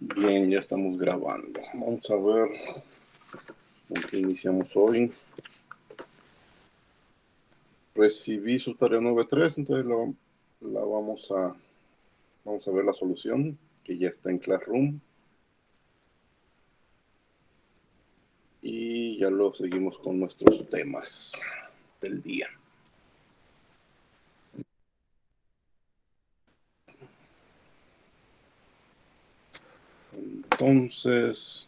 Bien, ya estamos grabando. Vamos a ver con qué iniciamos hoy. Recibí su tarea 9.3, entonces vamos a ver la solución, que ya está en Classroom. Y ya lo seguimos con nuestros temas del día. Entonces,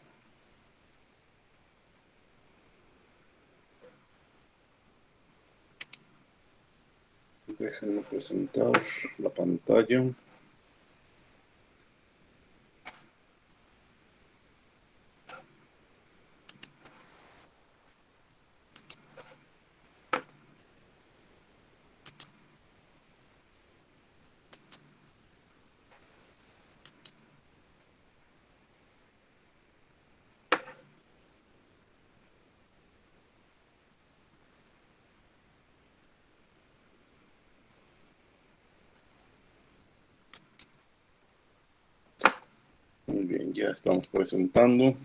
déjenme presentar la pantalla. Muy bien, ya estamos presentando.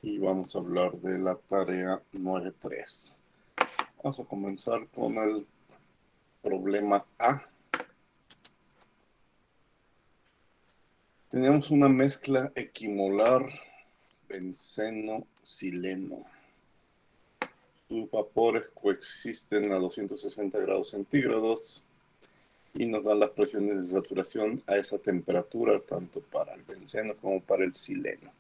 Y vamos a hablar de la tarea 9.3. Vamos a comenzar con el problema A. Tenemos una mezcla equimolar benceno-sileno. Sus vapores coexisten a 260 grados centígrados y nos dan las presiones de saturación a esa temperatura, tanto para el benceno como para el sileno.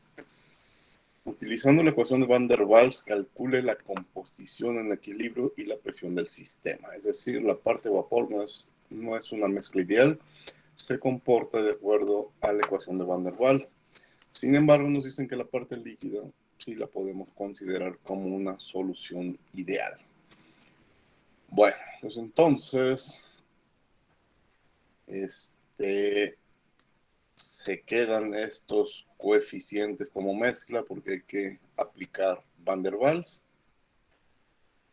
Utilizando la ecuación de Van der Waals, calcule la composición en equilibrio y la presión del sistema. Es decir, la parte vapor no es una mezcla ideal, se comporta de acuerdo a la ecuación de Van der Waals. Sin embargo, nos dicen que la parte líquida sí la podemos considerar como una solución ideal. Bueno, pues entonces, se quedan estos coeficientes como mezcla porque hay que aplicar Van der Waals,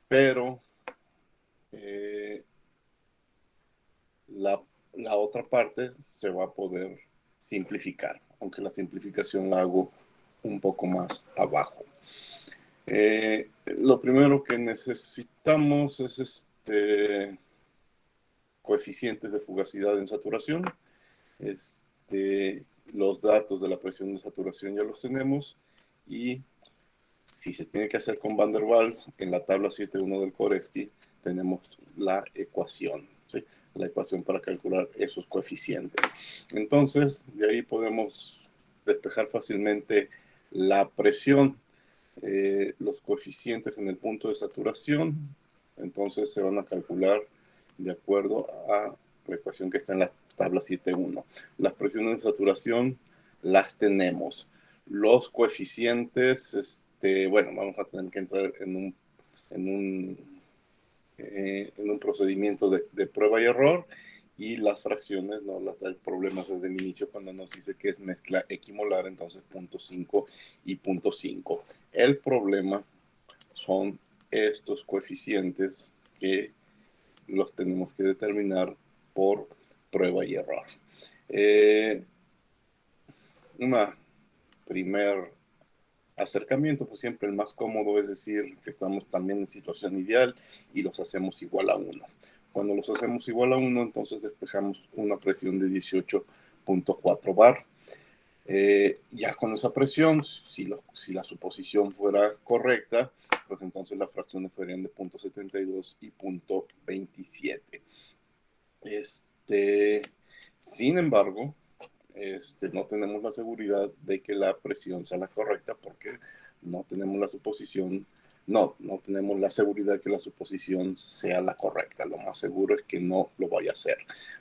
pero la otra parte se va a poder simplificar, aunque la simplificación la hago un poco más abajo. Lo primero que necesitamos es coeficientes de fugacidad en saturación. Los datos de la presión de saturación ya los tenemos y si se tiene que hacer con Van der Waals, en la tabla 7.1 del Koreski tenemos la ecuación, ¿sí? La ecuación para calcular esos coeficientes. Entonces, de ahí podemos despejar fácilmente la presión, los coeficientes en el punto de saturación, entonces se van a calcular de acuerdo a la ecuación que está en la tabla 7.1. Las presiones de saturación las tenemos. Los coeficientes, bueno, vamos a tener que entrar en un procedimiento de prueba y error, y las fracciones no las trae problemas desde el inicio cuando nos dice que es mezcla equimolar, entonces 0.5 y 0.5. El problema son estos coeficientes que los tenemos que determinar por prueba y error. Una primer acercamiento, pues siempre el más cómodo es decir que estamos también en situación ideal y los hacemos igual a 1. Cuando los hacemos igual a 1, entonces despejamos una presión de 18.4 bar. Ya con esa presión, si la suposición fuera correcta, pues entonces las fracciones serían de 0.72 y 0.27. Sin embargo, no tenemos la seguridad de que la presión sea la correcta porque no tenemos la suposición, no tenemos la seguridad de que la suposición sea la correcta. Lo más seguro es que no lo vaya a hacer.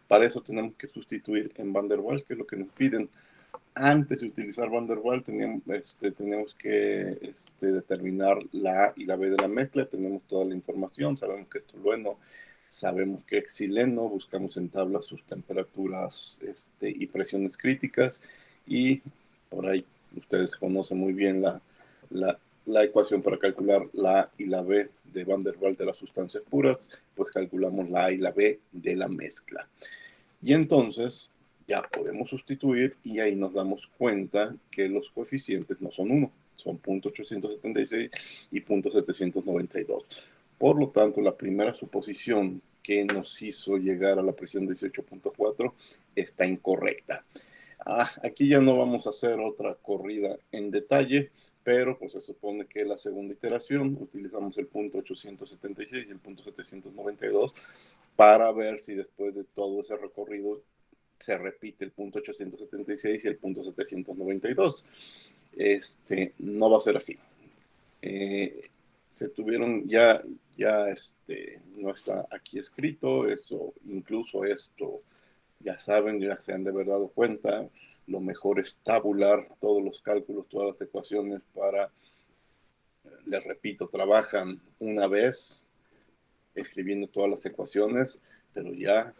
Para eso tenemos que sustituir en Van der Waals, que es lo que nos piden. Antes de utilizar Van der Waals tenemos que determinar la A y la B de la mezcla. Tenemos toda la información, sabemos que esto es bueno, sabemos que es sileno, buscamos en tablas sus temperaturas y presiones críticas, y por ahí ustedes conocen muy bien la ecuación para calcular la A y la B de Van der Waals de las sustancias puras, pues calculamos la A y la B de la mezcla. Y entonces ya podemos sustituir y ahí nos damos cuenta que los coeficientes no son 1, son 0.876 y 0.792. Por lo tanto, la primera suposición que nos hizo llegar a la presión 18.4 está incorrecta. Aquí ya no vamos a hacer otra corrida en detalle, pero pues se supone que la segunda iteración utilizamos el punto 876 y el punto 792 para ver si después de todo ese recorrido se repite el punto 876 y el punto 792. No va a ser así. Se tuvieron no está aquí escrito, eso, incluso esto, ya saben, ya se han de haber dado cuenta, lo mejor es tabular todos los cálculos, todas las ecuaciones para, les repito, trabajan una vez escribiendo todas las ecuaciones, pero ya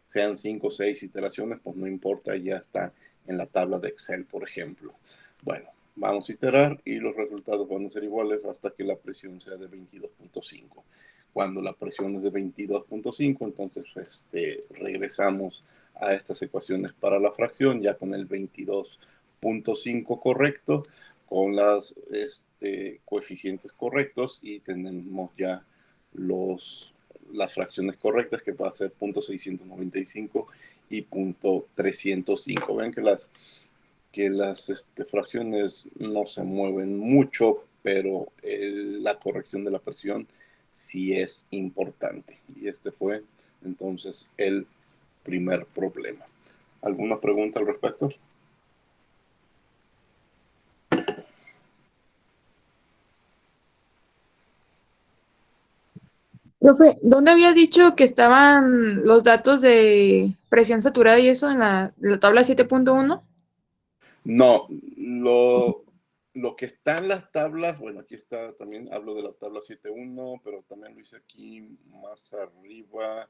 sean 5 o 6 iteraciones, pues no importa, ya está en la tabla de Excel, por ejemplo. Bueno, vamos a iterar y los resultados van a ser iguales hasta que la presión sea de 22.5. Cuando la presión es de 22.5, entonces regresamos a estas ecuaciones para la fracción, ya con el 22.5 correcto, con los coeficientes correctos y tenemos ya las fracciones correctas, que va a ser 0.695 y 0.305. Ven que las fracciones no se mueven mucho, pero la corrección de la presión sí es importante. Y este fue entonces el primer problema. ¿Alguna pregunta al respecto? Profe, ¿dónde había dicho que estaban los datos de presión saturada y eso en la tabla 7.1? No, lo que está en las tablas, bueno, aquí está, también hablo de la tabla 7.1, pero también lo hice aquí más arriba,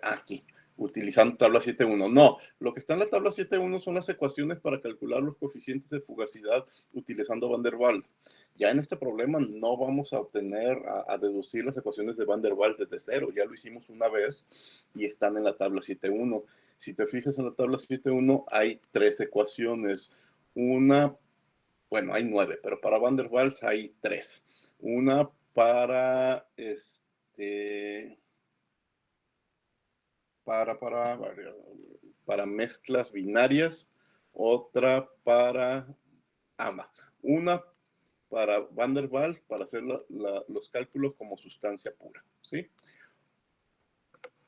aquí, utilizando tabla 7.1. No, lo que está en la tabla 7.1 son las ecuaciones para calcular los coeficientes de fugacidad utilizando Van der Waals. Ya en este problema no vamos a obtener, a deducir las ecuaciones de Van der Waals desde cero. Ya lo hicimos una vez y están en la tabla 7.1. Si te fijas en la tabla 7.1 hay 3 ecuaciones. Una, bueno, hay 9, pero para Van der Waals hay 3. Una para para, para, para mezclas binarias, otra para AMA, una para Van der Waals para hacer los cálculos como sustancia pura, ¿sí?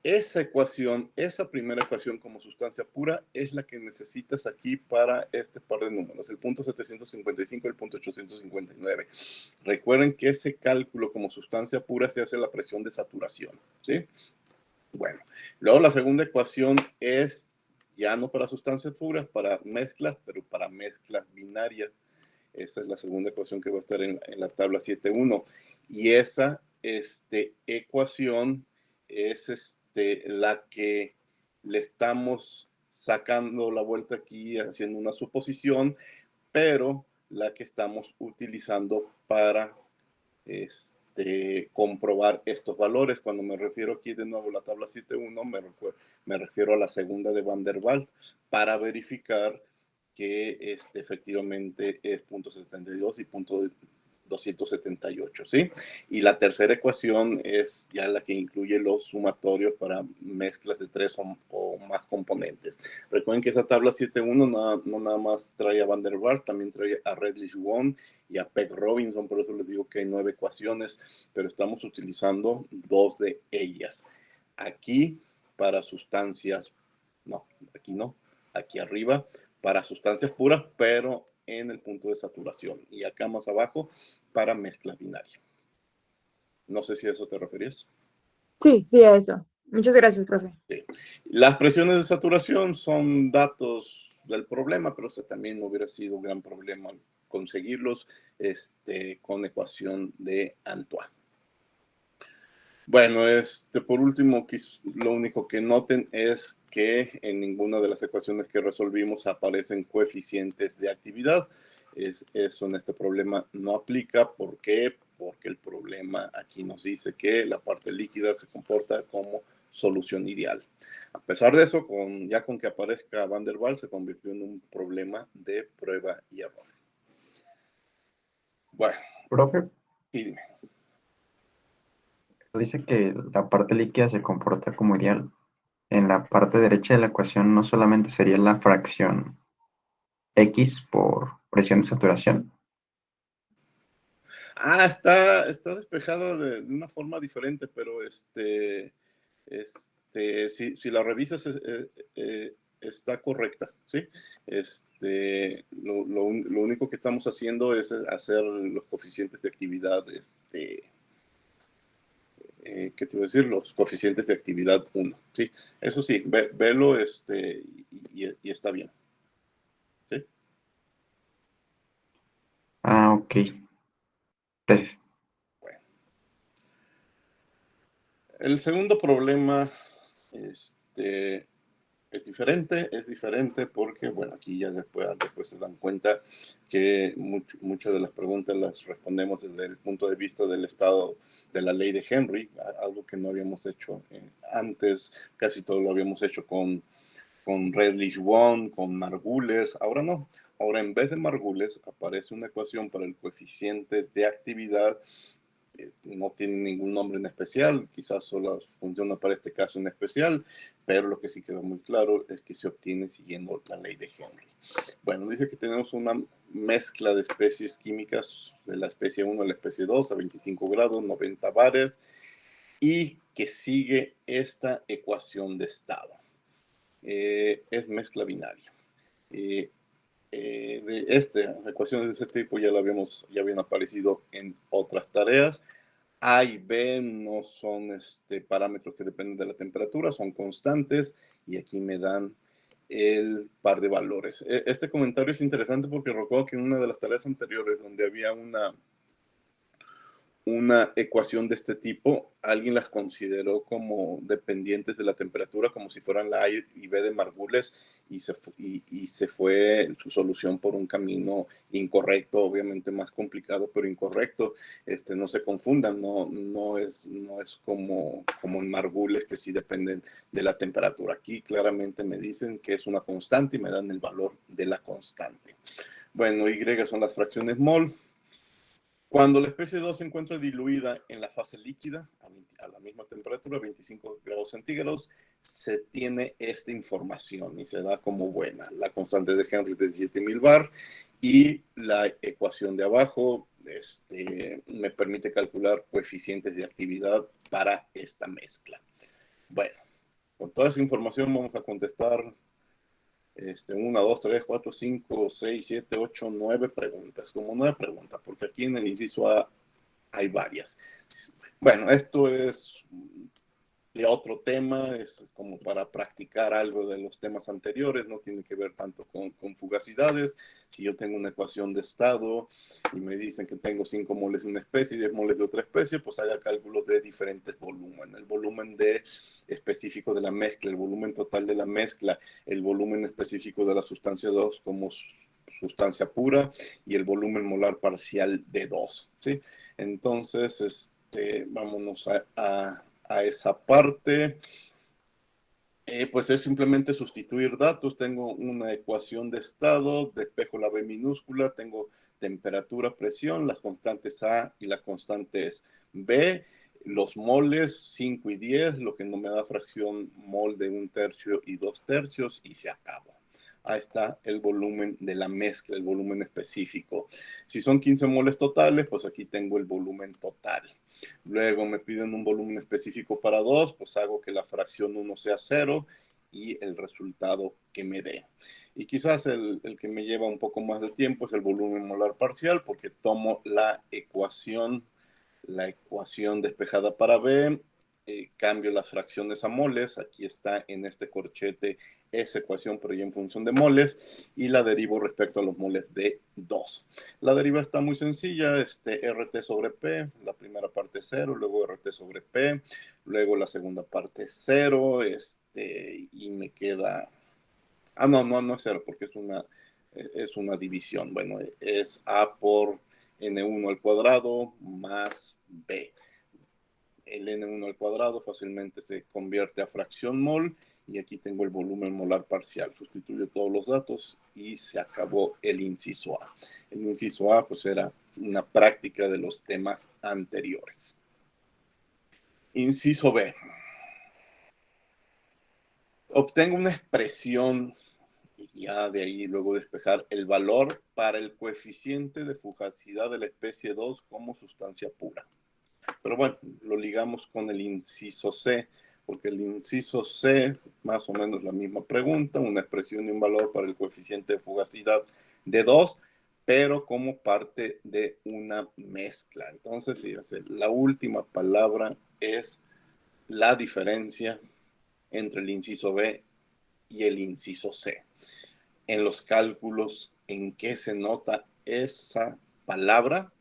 Esa ecuación, esa primera ecuación como sustancia pura es la que necesitas aquí para este par de números, el punto 755 y el punto 859. Recuerden que ese cálculo como sustancia pura se hace a la presión de saturación, ¿sí? Bueno, luego la segunda ecuación es ya no para sustancias puras, para mezclas, pero para mezclas binarias. Esa es la segunda ecuación que va a estar en la tabla 7.1. Y esa ecuación es la que le estamos sacando la vuelta aquí, haciendo una suposición, pero la que estamos utilizando para comprobar estos valores. Cuando me refiero aquí de nuevo a la tabla 7.1, me refiero a la segunda de Van der Waals para verificar que efectivamente es 0.72 y 278, ¿sí? Y la tercera ecuación es ya la que incluye los sumatorios para mezclas de 3 o más componentes. Recuerden que esa tabla 7.1 no nada más trae a Van der Waals, también trae a Redlich-Wong y a Peg Robinson, por eso les digo que hay 9 ecuaciones, pero estamos utilizando 2 de ellas. Aquí para sustancias, no, aquí no, aquí arriba para sustancias puras, pero en el punto de saturación. Y acá más abajo para mezcla binaria. No sé si a eso te referías. Sí, sí, a eso. Muchas gracias, profe. Sí. Las presiones de saturación son datos del problema, pero también no hubiera sido un gran problema conseguirlos con ecuación de Antoine. Bueno, por último, lo único que noten es que en ninguna de las ecuaciones que resolvimos aparecen coeficientes de actividad. Eso en este problema no aplica. ¿Por qué? Porque el problema aquí nos dice que la parte líquida se comporta como solución ideal. A pesar de eso, ya con que aparezca Van der Waals, se convirtió en un problema de prueba y error. Bueno. Profe, Sí, dime. dice que la parte líquida se comporta como ideal. En la parte derecha de la ecuación no solamente sería la fracción X por presión de saturación. Está despejado de una forma diferente, pero si la revisas, está correcta, ¿sí? Lo único que estamos haciendo es hacer los coeficientes de actividad, ¿qué te iba a decir? Los coeficientes de actividad 1, ¿sí? Eso sí, velo, y está bien, ¿sí? Ah, ok. Gracias. Bueno. El segundo problema, es diferente porque, bueno, aquí ya después se dan cuenta que muchas de las preguntas las respondemos desde el punto de vista del estado de la ley de Henry, algo que no habíamos hecho antes. Casi todo lo habíamos hecho con Redlich-Wand, con Margules. Ahora no. Ahora, en vez de Margules, aparece una ecuación para el coeficiente de actividad. No tiene ningún nombre en especial, quizás solo funciona para este caso en especial, pero lo que sí queda muy claro es que se obtiene siguiendo la ley de Henry. Bueno, dice que tenemos una mezcla de especies químicas de la especie 1 a la especie 2 a 25 grados, 90 bares, y que sigue esta ecuación de estado. Es mezcla binaria. Ecuaciones de ese tipo ya habían aparecido en otras tareas. A y B no son parámetros que dependen de la temperatura, son constantes, y aquí me dan el par de valores. Este comentario es interesante porque recuerdo que en una de las tareas anteriores donde había una ecuación de este tipo, alguien las consideró como dependientes de la temperatura, como si fueran la A y B de Margules, y se fue su solución por un camino incorrecto, obviamente más complicado, pero incorrecto. No se confundan, no es como en Margules, que sí dependen de la temperatura. Aquí claramente me dicen que es una constante y me dan el valor de la constante. Bueno, Y son las fracciones mol. Cuando la especie 2 se encuentra diluida en la fase líquida, a la misma temperatura, 25 grados centígrados, se tiene esta información y se da como buena. La constante de Henry es de 7000 bar, y la ecuación de abajo me permite calcular coeficientes de actividad para esta mezcla. Bueno, con toda esa información vamos a contestar 1, 2, 3, 4, 5, 6, 7, 8, 9 preguntas, como 9 preguntas, porque aquí en el inciso A hay varias. Bueno, esto es de otro tema, es como para practicar algo de los temas anteriores, no tiene que ver tanto con fugacidades. Si yo tengo una ecuación de estado y me dicen que tengo 5 moles de una especie y 10 moles de otra especie, pues haga cálculos de diferentes volúmenes. El volumen específico de la mezcla, el volumen total de la mezcla, el volumen específico de la sustancia 2 como sustancia pura, y el volumen molar parcial de 2, ¿sí? Entonces, vámonos a esa parte. Pues es simplemente sustituir datos. Tengo una ecuación de estado, despejo la B minúscula, tengo temperatura, presión, las constantes A y las constantes B, los moles 5 y 10, lo que no me da fracción mol de 1/3 y 2/3, y se acabó. Ahí está el volumen de la mezcla, el volumen específico. Si son 15 moles totales, pues aquí tengo el volumen total. Luego me piden un volumen específico para 2, pues hago que la fracción 1 sea 0 y el resultado que me dé. Y quizás el que me lleva un poco más de tiempo es el volumen molar parcial, porque tomo la ecuación despejada para B, cambio las fracciones a moles. Aquí está en este corchete esa ecuación, pero ya en función de moles, y la derivo respecto a los moles de 2. La deriva está muy sencilla, RT sobre P, la primera parte es 0, luego RT sobre P, luego la segunda parte es 0, y me queda... Ah, no es 0, porque es una división. Bueno, es A por N1 al cuadrado más B. El N1 al cuadrado fácilmente se convierte a fracción mol, y aquí tengo el volumen molar parcial. Sustituyo todos los datos y se acabó el inciso A. El inciso A pues era una práctica de los temas anteriores. Inciso B. Obtengo una expresión, y ya de ahí luego despejar el valor para el coeficiente de fugacidad de la especie 2 como sustancia pura. Pero bueno, lo ligamos con el inciso C, porque el inciso C, más o menos la misma pregunta, una expresión y un valor para el coeficiente de fugacidad de 2, pero como parte de una mezcla. Entonces, fíjense, la última palabra es la diferencia entre el inciso B y el inciso C. En los cálculos, ¿en qué se nota esa palabra?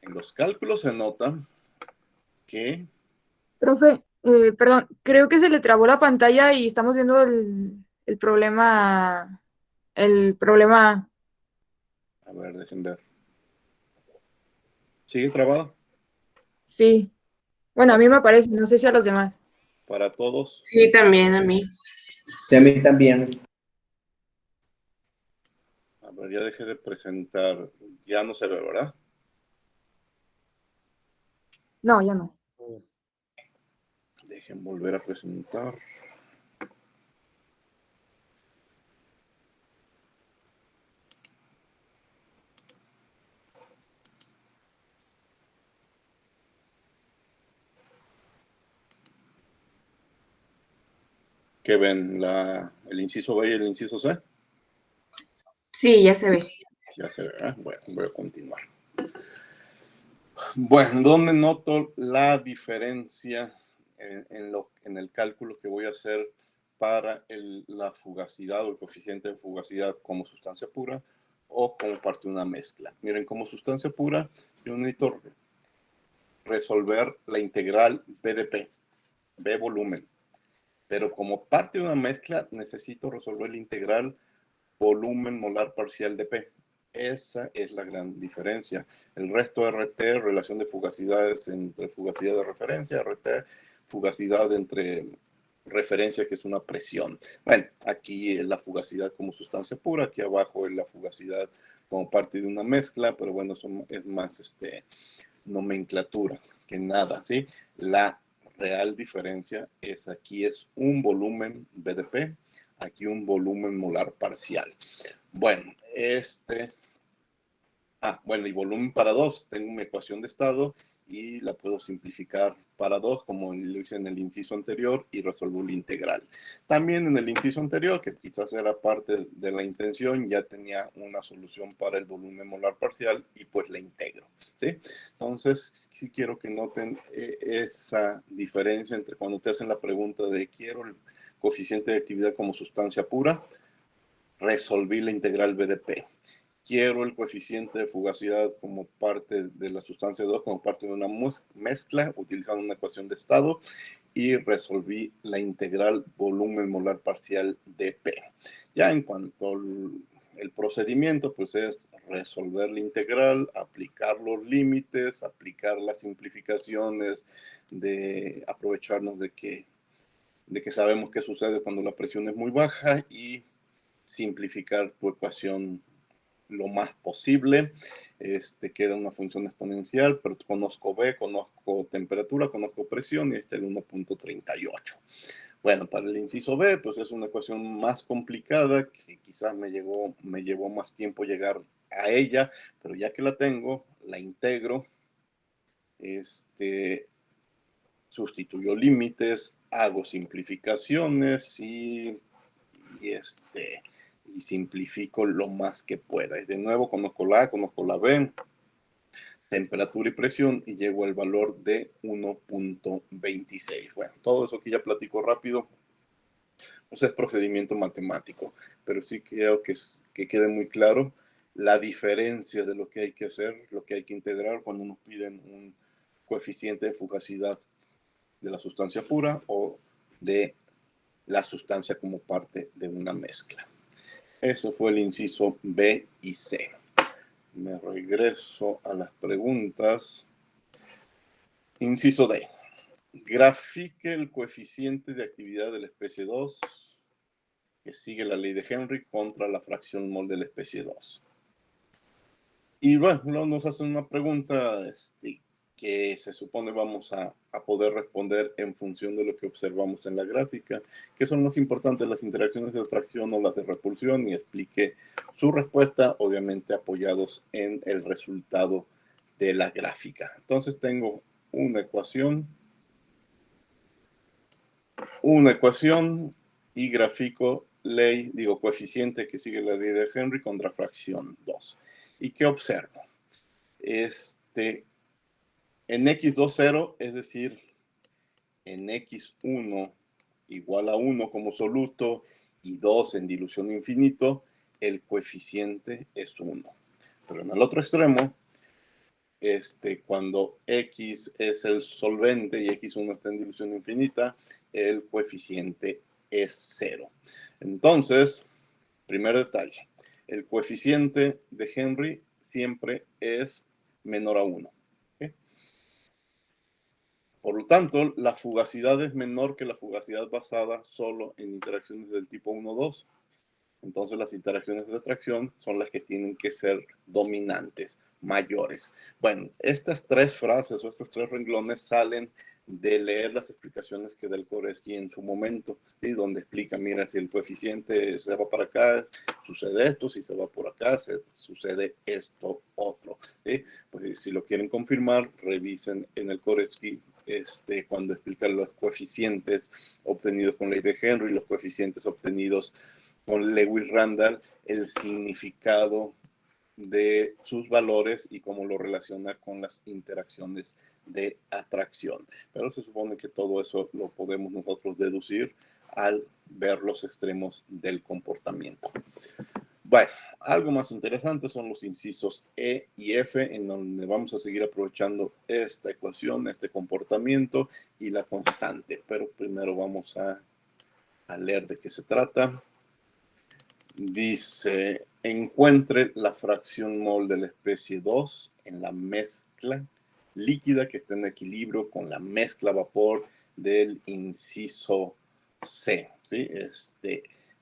En los cálculos se nota que... Profe, perdón, creo que se le trabó la pantalla y estamos viendo el problema, el problema. A ver, dejen ver. ¿Sigue trabado? Sí. Bueno, a Para, mí me parece, no sé si a los demás. para todos. Sí, también a mí. Sí, a mí también. A ver, ya dejé de presentar. Ya no se ve, ¿verdad? No, ya no. Dejen volver a presentar. ¿Qué ven? ¿El inciso B y el inciso C? Sí, ya se ve. Ya se ve, ¿eh? Bueno, voy a continuar. Bueno, ¿dónde noto la diferencia en el cálculo que voy a hacer para la fugacidad o el coeficiente de fugacidad como sustancia pura o como parte de una mezcla? Miren, como sustancia pura, yo necesito resolver la integral B de P, B volumen. Pero como parte de una mezcla, necesito resolver la integral volumen molar parcial de P. Esa es la gran diferencia. El resto RT, relación de fugacidades entre fugacidad de referencia, RT, fugacidad entre referencia, que es una presión. Bueno, aquí es la fugacidad como sustancia pura, aquí abajo es la fugacidad como parte de una mezcla, pero bueno, es más nomenclatura que nada, ¿sí? La real diferencia es aquí es un volumen BDP, aquí un volumen molar parcial. Bueno, bueno, y volumen para 2, tengo una ecuación de estado y la puedo simplificar para 2 como lo hice en el inciso anterior y resuelvo la integral. También en el inciso anterior, que quizás era parte de la intención, ya tenía una solución para el volumen molar parcial y pues la integro, ¿sí? Entonces, sí quiero que noten esa diferencia entre cuando te hacen la pregunta de quiero el coeficiente de actividad como sustancia pura, resolví la integral BDP. Quiero el coeficiente de fugacidad como parte de la sustancia 2, como parte de una mezcla, utilizando una ecuación de estado, y resolví la integral volumen molar parcial de P. Ya en cuanto al procedimiento, pues es resolver la integral, aplicar los límites, aplicar las simplificaciones, de aprovecharnos de que sabemos qué sucede cuando la presión es muy baja y simplificar tu ecuación lo más posible. Queda una función exponencial, pero conozco B, conozco temperatura, conozco presión y este es el 1.38. Bueno, para el inciso B, pues es una ecuación más complicada que quizás me llevó más tiempo llegar a ella, pero ya que la tengo, la integro, sustituyo límites, hago simplificaciones y simplifico lo más que pueda. Y de nuevo conozco la A, conozco la B, temperatura y presión, y llego al valor de 1.26. Bueno, todo eso que ya platico rápido, O sea, es procedimiento matemático, pero sí creo que quede muy claro la diferencia de lo que hay que hacer, lo que hay que integrar cuando nos piden un coeficiente de fugacidad de la sustancia pura o de la sustancia como parte de una mezcla. Eso fue el inciso B y C. Me regreso a las preguntas. Inciso D. Grafique el coeficiente de actividad de la especie 2 que sigue la ley de Henry contra la fracción mol de la especie 2. Y bueno, nos hacen una pregunta que se supone vamos a poder responder en función de lo que observamos en la gráfica, que son más importantes las interacciones de atracción o las de repulsión, y explique su respuesta, obviamente apoyados en el resultado de la gráfica. Entonces tengo una ecuación y grafico coeficiente que sigue la ley de Henry contra fracción 2. ¿Y qué observo? En x2, 0, es decir, en x1 igual a 1 como soluto y 2 en dilución infinito, el coeficiente es 1. Pero en el otro extremo, cuando x es el solvente y x1 está en dilución infinita, el coeficiente es 0. Entonces, primer detalle, el coeficiente de Henry siempre es menor a 1. ¿Okay? Por lo tanto, la fugacidad es menor que la fugacidad basada solo en interacciones del tipo 1-2. Entonces las interacciones de atracción son las que tienen que ser dominantes, mayores. Bueno, estas tres frases o estos tres renglones salen de leer las explicaciones que da el Koreski en su momento, ¿sí? Donde explica, mira, si el coeficiente se va para acá, sucede esto, si se va por acá, sucede esto otro. ¿Sí? Pues si lo quieren confirmar, revisen en el Koreski cuando explica los coeficientes obtenidos con ley de Henry, los coeficientes obtenidos con Lewis Randall, el significado de sus valores y cómo lo relaciona con las interacciones de atracción. Pero se supone que todo eso lo podemos nosotros deducir al ver los extremos del comportamiento. Bueno, algo más interesante son los incisos E y F, en donde vamos a seguir aprovechando esta ecuación, este comportamiento y la constante. Pero primero vamos a leer de qué se trata. Dice, encuentre la fracción mol de la especie 2 en la mezcla líquida que está en equilibrio con la mezcla vapor del inciso C, ¿sí?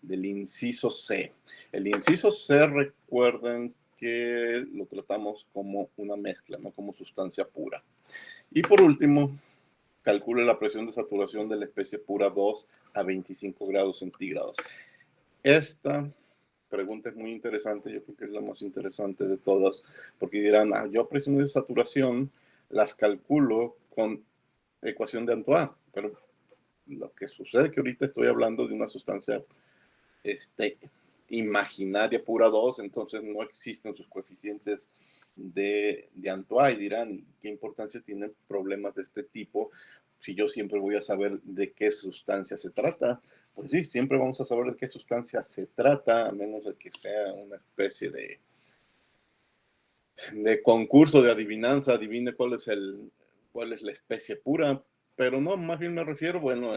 Del inciso C. El inciso C, recuerden que lo tratamos como una mezcla, no como sustancia pura. Y por último, calcule la presión de saturación de la especie pura 2 a 25 grados centígrados. Esta pregunta es muy interesante, yo creo que es la más interesante de todas, porque dirán, yo presiones de saturación las calculo con ecuación de Antoine, pero lo que sucede es que ahorita estoy hablando de una sustancia imaginaria pura 2, entonces no existen sus coeficientes de Antoine, y dirán, ¿qué importancia tienen problemas de este tipo si yo siempre voy a saber de qué sustancia se trata? Pues sí, siempre vamos a saber de qué sustancia se trata, a menos de que sea una especie de concurso de adivinanza, adivine cuál es la especie pura, pero no, más bien me refiero, bueno,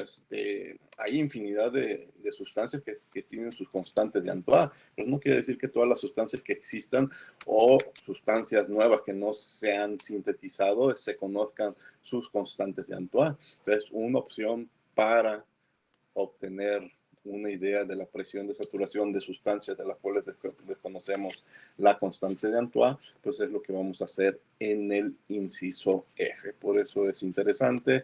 hay infinidad de sustancias que tienen sus constantes de Antoine, pero no quiere decir que todas las sustancias que existan o sustancias nuevas que no se han sintetizado se conozcan sus constantes de Antoine. Entonces, una opción para obtener una idea de la presión de saturación de sustancias de las cuales desconocemos la constante de Antoine, pues es lo que vamos a hacer en el inciso F. Por eso es interesante,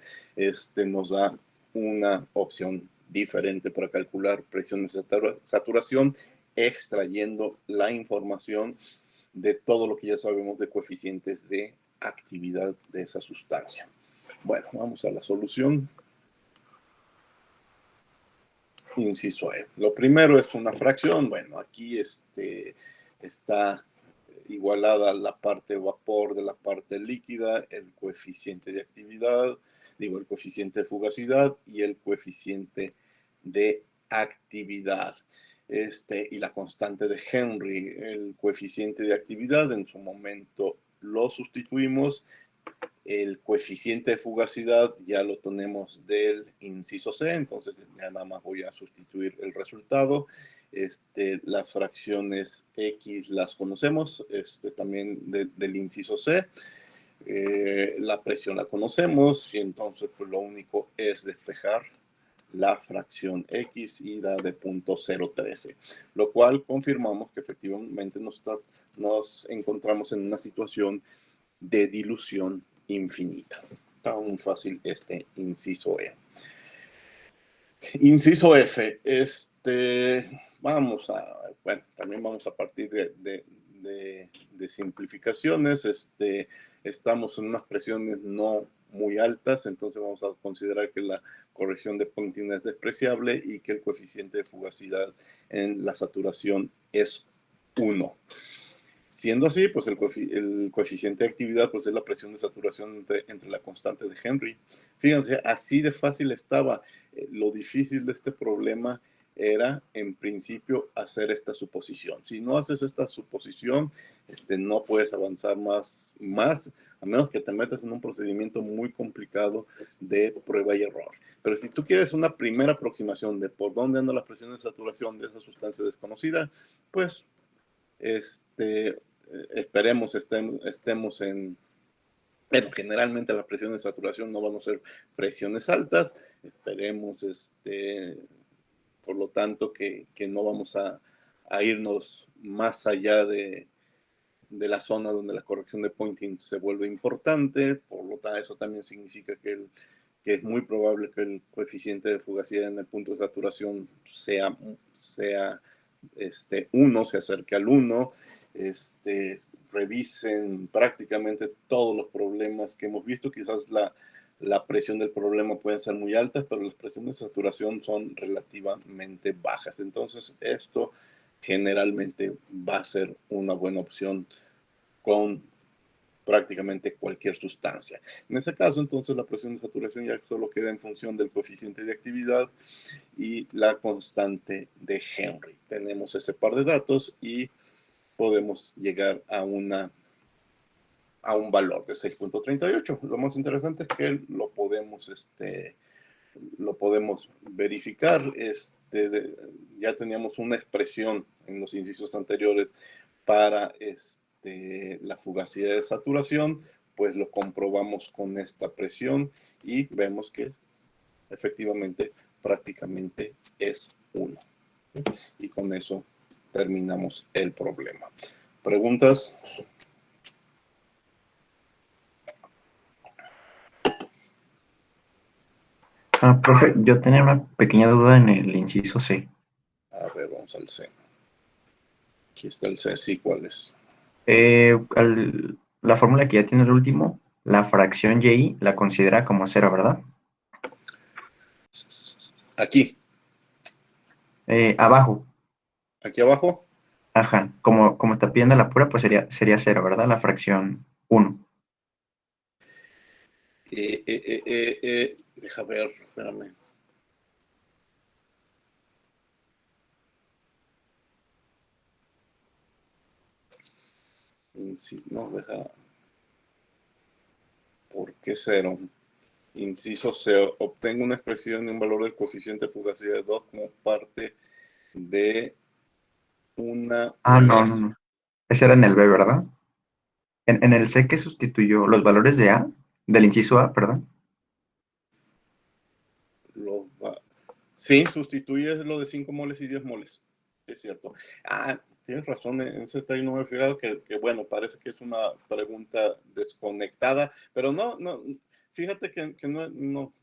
nos da una opción diferente para calcular presión de saturación, extrayendo la información de todo lo que ya sabemos de coeficientes de actividad de esa sustancia. Bueno, vamos a la solución. Inciso E. Lo primero es una fracción. Bueno, aquí está igualada la parte vapor de la parte líquida, el coeficiente de actividad, el coeficiente de fugacidad y el coeficiente de actividad. Y la constante de Henry, el coeficiente de actividad, en su momento lo sustituimos. El coeficiente de fugacidad ya lo tenemos del inciso C, entonces ya nada más voy a sustituir el resultado. Las fracciones X las conocemos, también del inciso C. La presión la conocemos y entonces pues lo único es despejar la fracción X y da de 0.013, lo cual confirmamos que efectivamente nos encontramos en una situación de dilución infinita. Está muy fácil inciso E. Inciso F, también vamos a partir de simplificaciones. Estamos en unas presiones no muy altas, entonces vamos a considerar que la corrección de Poynting es despreciable y que el coeficiente de fugacidad en la saturación es 1. Siendo así, pues el coeficiente de actividad pues es la presión de saturación entre la constante de Henry. Fíjense, así de fácil estaba. Lo difícil de este problema era, en principio, hacer esta suposición. Si no haces esta suposición, no puedes avanzar más, a menos que te metas en un procedimiento muy complicado de prueba y error. Pero si tú quieres una primera aproximación de por dónde anda la presión de saturación de esa sustancia desconocida, pues esperemos estemos en... Bueno, generalmente las presiones de saturación no van a ser presiones altas. Esperemos, por lo tanto, que no vamos a irnos más allá de la zona donde la corrección de Poynting se vuelve importante. Por lo tanto, eso también significa que es muy probable que el coeficiente de fugacidad en el punto de saturación sea 1, se acerque al 1. Revisen prácticamente todos los problemas que hemos visto. Quizás la presión del problema puede ser muy alta, pero las presiones de saturación son relativamente bajas. Entonces, esto generalmente va a ser una buena opción con prácticamente cualquier sustancia. En ese caso, entonces, la presión de saturación ya solo queda en función del coeficiente de actividad y la constante de Henry. Tenemos ese par de datos y podemos llegar a un valor de 6.38. Lo más interesante es que lo podemos verificar. Ya teníamos una expresión en los incisos anteriores para la fugacidad de saturación, pues lo comprobamos con esta presión y vemos que efectivamente prácticamente es 1. Y con eso terminamos el problema. ¿Preguntas? Profe, yo tenía una pequeña duda en el inciso C. A ver, vamos al C. Aquí está el C, sí, ¿cuál es? La fórmula que ya tiene el último, la fracción y la considera como 0, ¿verdad? Aquí. Abajo. Aquí abajo. Ajá, como está pidiendo la pura, pues sería 0, ¿verdad? La fracción 1. Deja ver, espérame. No, deja. ¿Por qué 0? Inciso C. Obtengo una expresión de un valor del coeficiente de fugacidad de 2 como parte de una... No. Ese era en el B, ¿verdad? En el C, ¿qué sustituyó? ¿Los valores de A? Del inciso A, perdón. Sí, sustituye lo de 5 moles y 10 moles. Es cierto. Tienes razón, en ese detalle no me he fijado que, bueno, parece que es una pregunta desconectada, pero no, fíjate que no,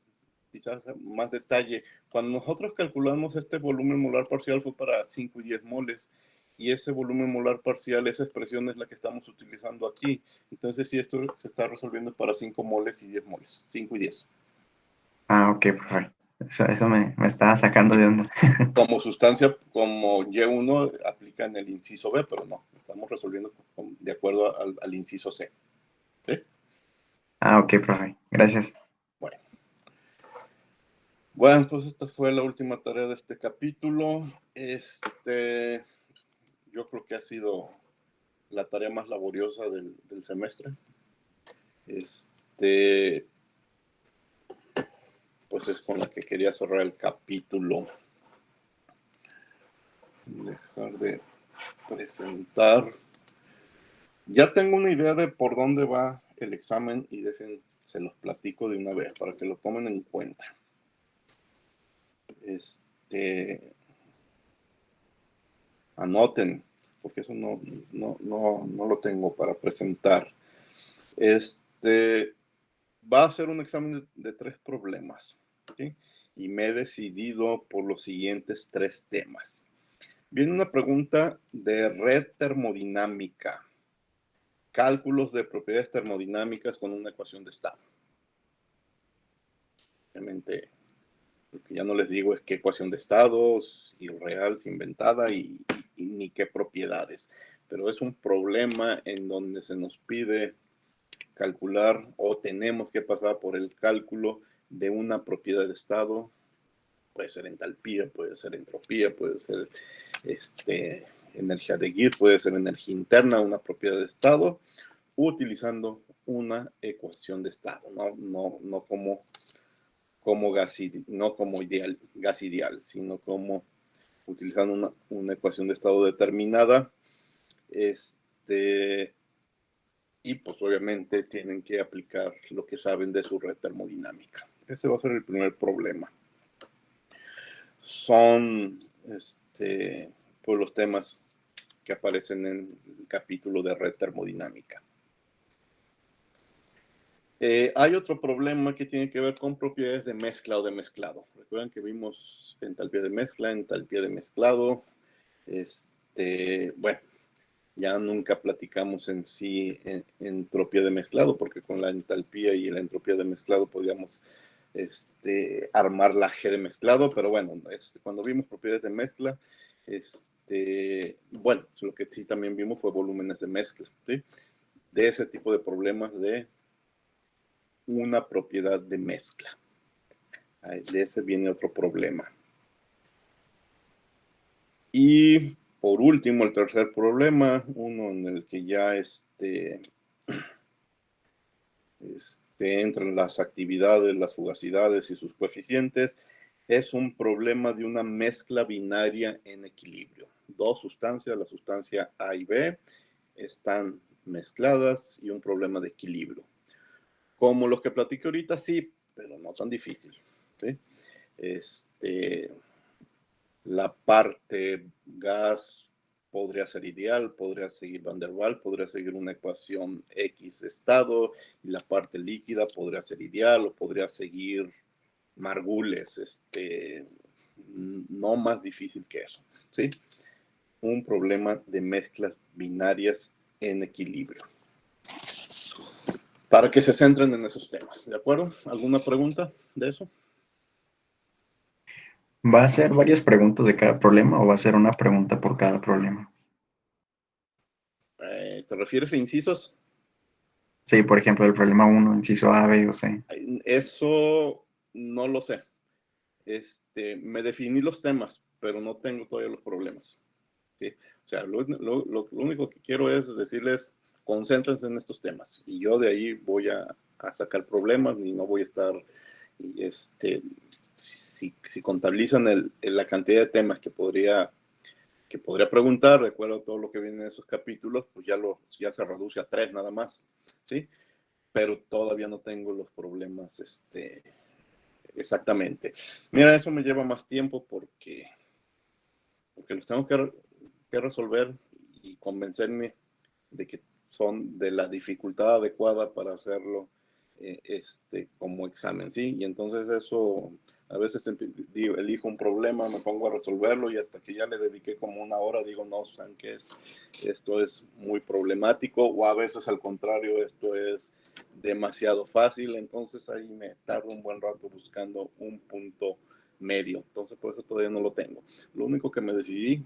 quizás más detalle. Cuando nosotros calculamos este volumen molar parcial fue para 5 y 10 moles, y ese volumen molar parcial, esa expresión es la que estamos utilizando aquí. Entonces, sí, esto se está resolviendo para 5 moles y 10 moles, 5 y 10. Ok, perfecto. Eso me estaba sacando de onda. Como sustancia, como Y1, aplica en el inciso B, pero no, estamos resolviendo de acuerdo al inciso C. ¿Sí? Ok, profe. Gracias. Bueno. Bueno, pues esta fue la última tarea de este capítulo. Yo creo que ha sido la tarea más laboriosa del semestre. Pues es con la que quería cerrar el capítulo. Dejar de presentar. Ya tengo una idea de por dónde va el examen y se los platico de una vez para que lo tomen en cuenta. Anoten, porque eso no lo tengo para presentar. Va a ser un examen de 3 problemas, ¿sí? Y me he decidido por los siguientes 3 temas. Viene una pregunta de red termodinámica. Cálculos de propiedades termodinámicas con una ecuación de estado. Obviamente, lo que ya no les digo es qué ecuación de estado, si real, si inventada y ni qué propiedades. Pero es un problema en donde se nos pide calcular o tenemos que pasar por el cálculo de una propiedad de estado. Puede ser entalpía, puede ser entropía, puede ser energía de Gibbs, puede ser energía interna, una propiedad de estado, utilizando una ecuación de estado, no como gas ideal, sino como utilizando una ecuación de estado determinada. Y pues obviamente tienen que aplicar lo que saben de su red termodinámica. Ese va a ser el primer problema. Son pues los temas que aparecen en el capítulo de red termodinámica. Hay otro problema que tiene que ver con propiedades de mezcla o de mezclado. Recuerden que vimos entalpía de mezcla, entalpía de mezclado. Bueno, ya nunca platicamos en sí entropía de mezclado, porque con la entalpía y la entropía de mezclado podíamos armar la G de mezclado, pero bueno, cuando vimos propiedades de mezcla, bueno, lo que sí también vimos fue volúmenes de mezcla, ¿sí? De ese tipo de problemas de una propiedad de mezcla. De ese viene otro problema. Y por último, el tercer problema, uno en el que ya entran las actividades, las fugacidades y sus coeficientes, es un problema de una mezcla binaria en equilibrio. 2 sustancias, la sustancia A y B, están mezcladas y un problema de equilibrio. Como los que platiqué ahorita, sí, pero no tan difícil, ¿sí? La parte gas podría ser ideal, podría seguir Van der Waals, podría seguir una ecuación X estado, y la parte líquida podría ser ideal o podría seguir Margules, no más difícil que eso, ¿sí? Un problema de mezclas binarias en equilibrio. Para que se centren en esos temas, ¿de acuerdo? ¿Alguna pregunta de eso? ¿Va a ser varias preguntas de cada problema o va a ser una pregunta por cada problema? ¿Te refieres a incisos? Sí, por ejemplo, el problema 1, inciso A, B o C. Eso no lo sé. Me definí los temas, pero no tengo todavía los problemas, ¿sí? O sea, lo único que quiero es decirles, concéntrense en estos temas. Y yo de ahí voy a sacar problemas y no voy a estar, si contabilizan la cantidad de temas que podría preguntar, de acuerdo a todo lo que viene en esos capítulos, pues ya se reduce a 3 nada más, ¿sí? Pero todavía no tengo los problemas, exactamente. Mira, eso me lleva más tiempo porque los tengo que resolver y convencerme de que son de la dificultad adecuada para hacerlo como examen, ¿sí? Y entonces eso, a veces elijo un problema, me pongo a resolverlo y hasta que ya le dediqué como 1 hora, digo, no, saben que esto es muy problemático, o a veces al contrario, esto es demasiado fácil, entonces ahí me tardo un buen rato buscando un punto medio, entonces por eso todavía no lo tengo. Lo único que me decidí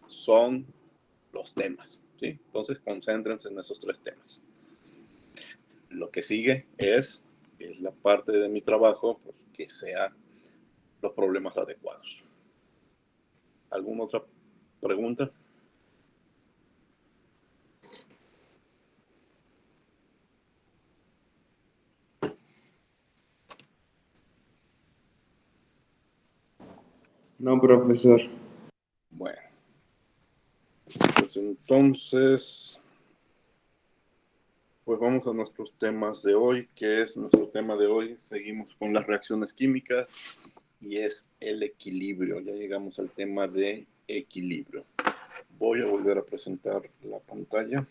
son los temas, ¿sí? Entonces concéntrense en esos 3 temas. Lo que sigue es la parte de mi trabajo, pues, que sea los problemas adecuados. ¿Alguna otra pregunta? No, profesor. Bueno, pues entonces, pues vamos a nuestros temas de hoy, que es nuestro tema de hoy. Seguimos con las reacciones químicas y es el equilibrio. Ya llegamos al tema de equilibrio. Voy a volver a presentar la pantalla.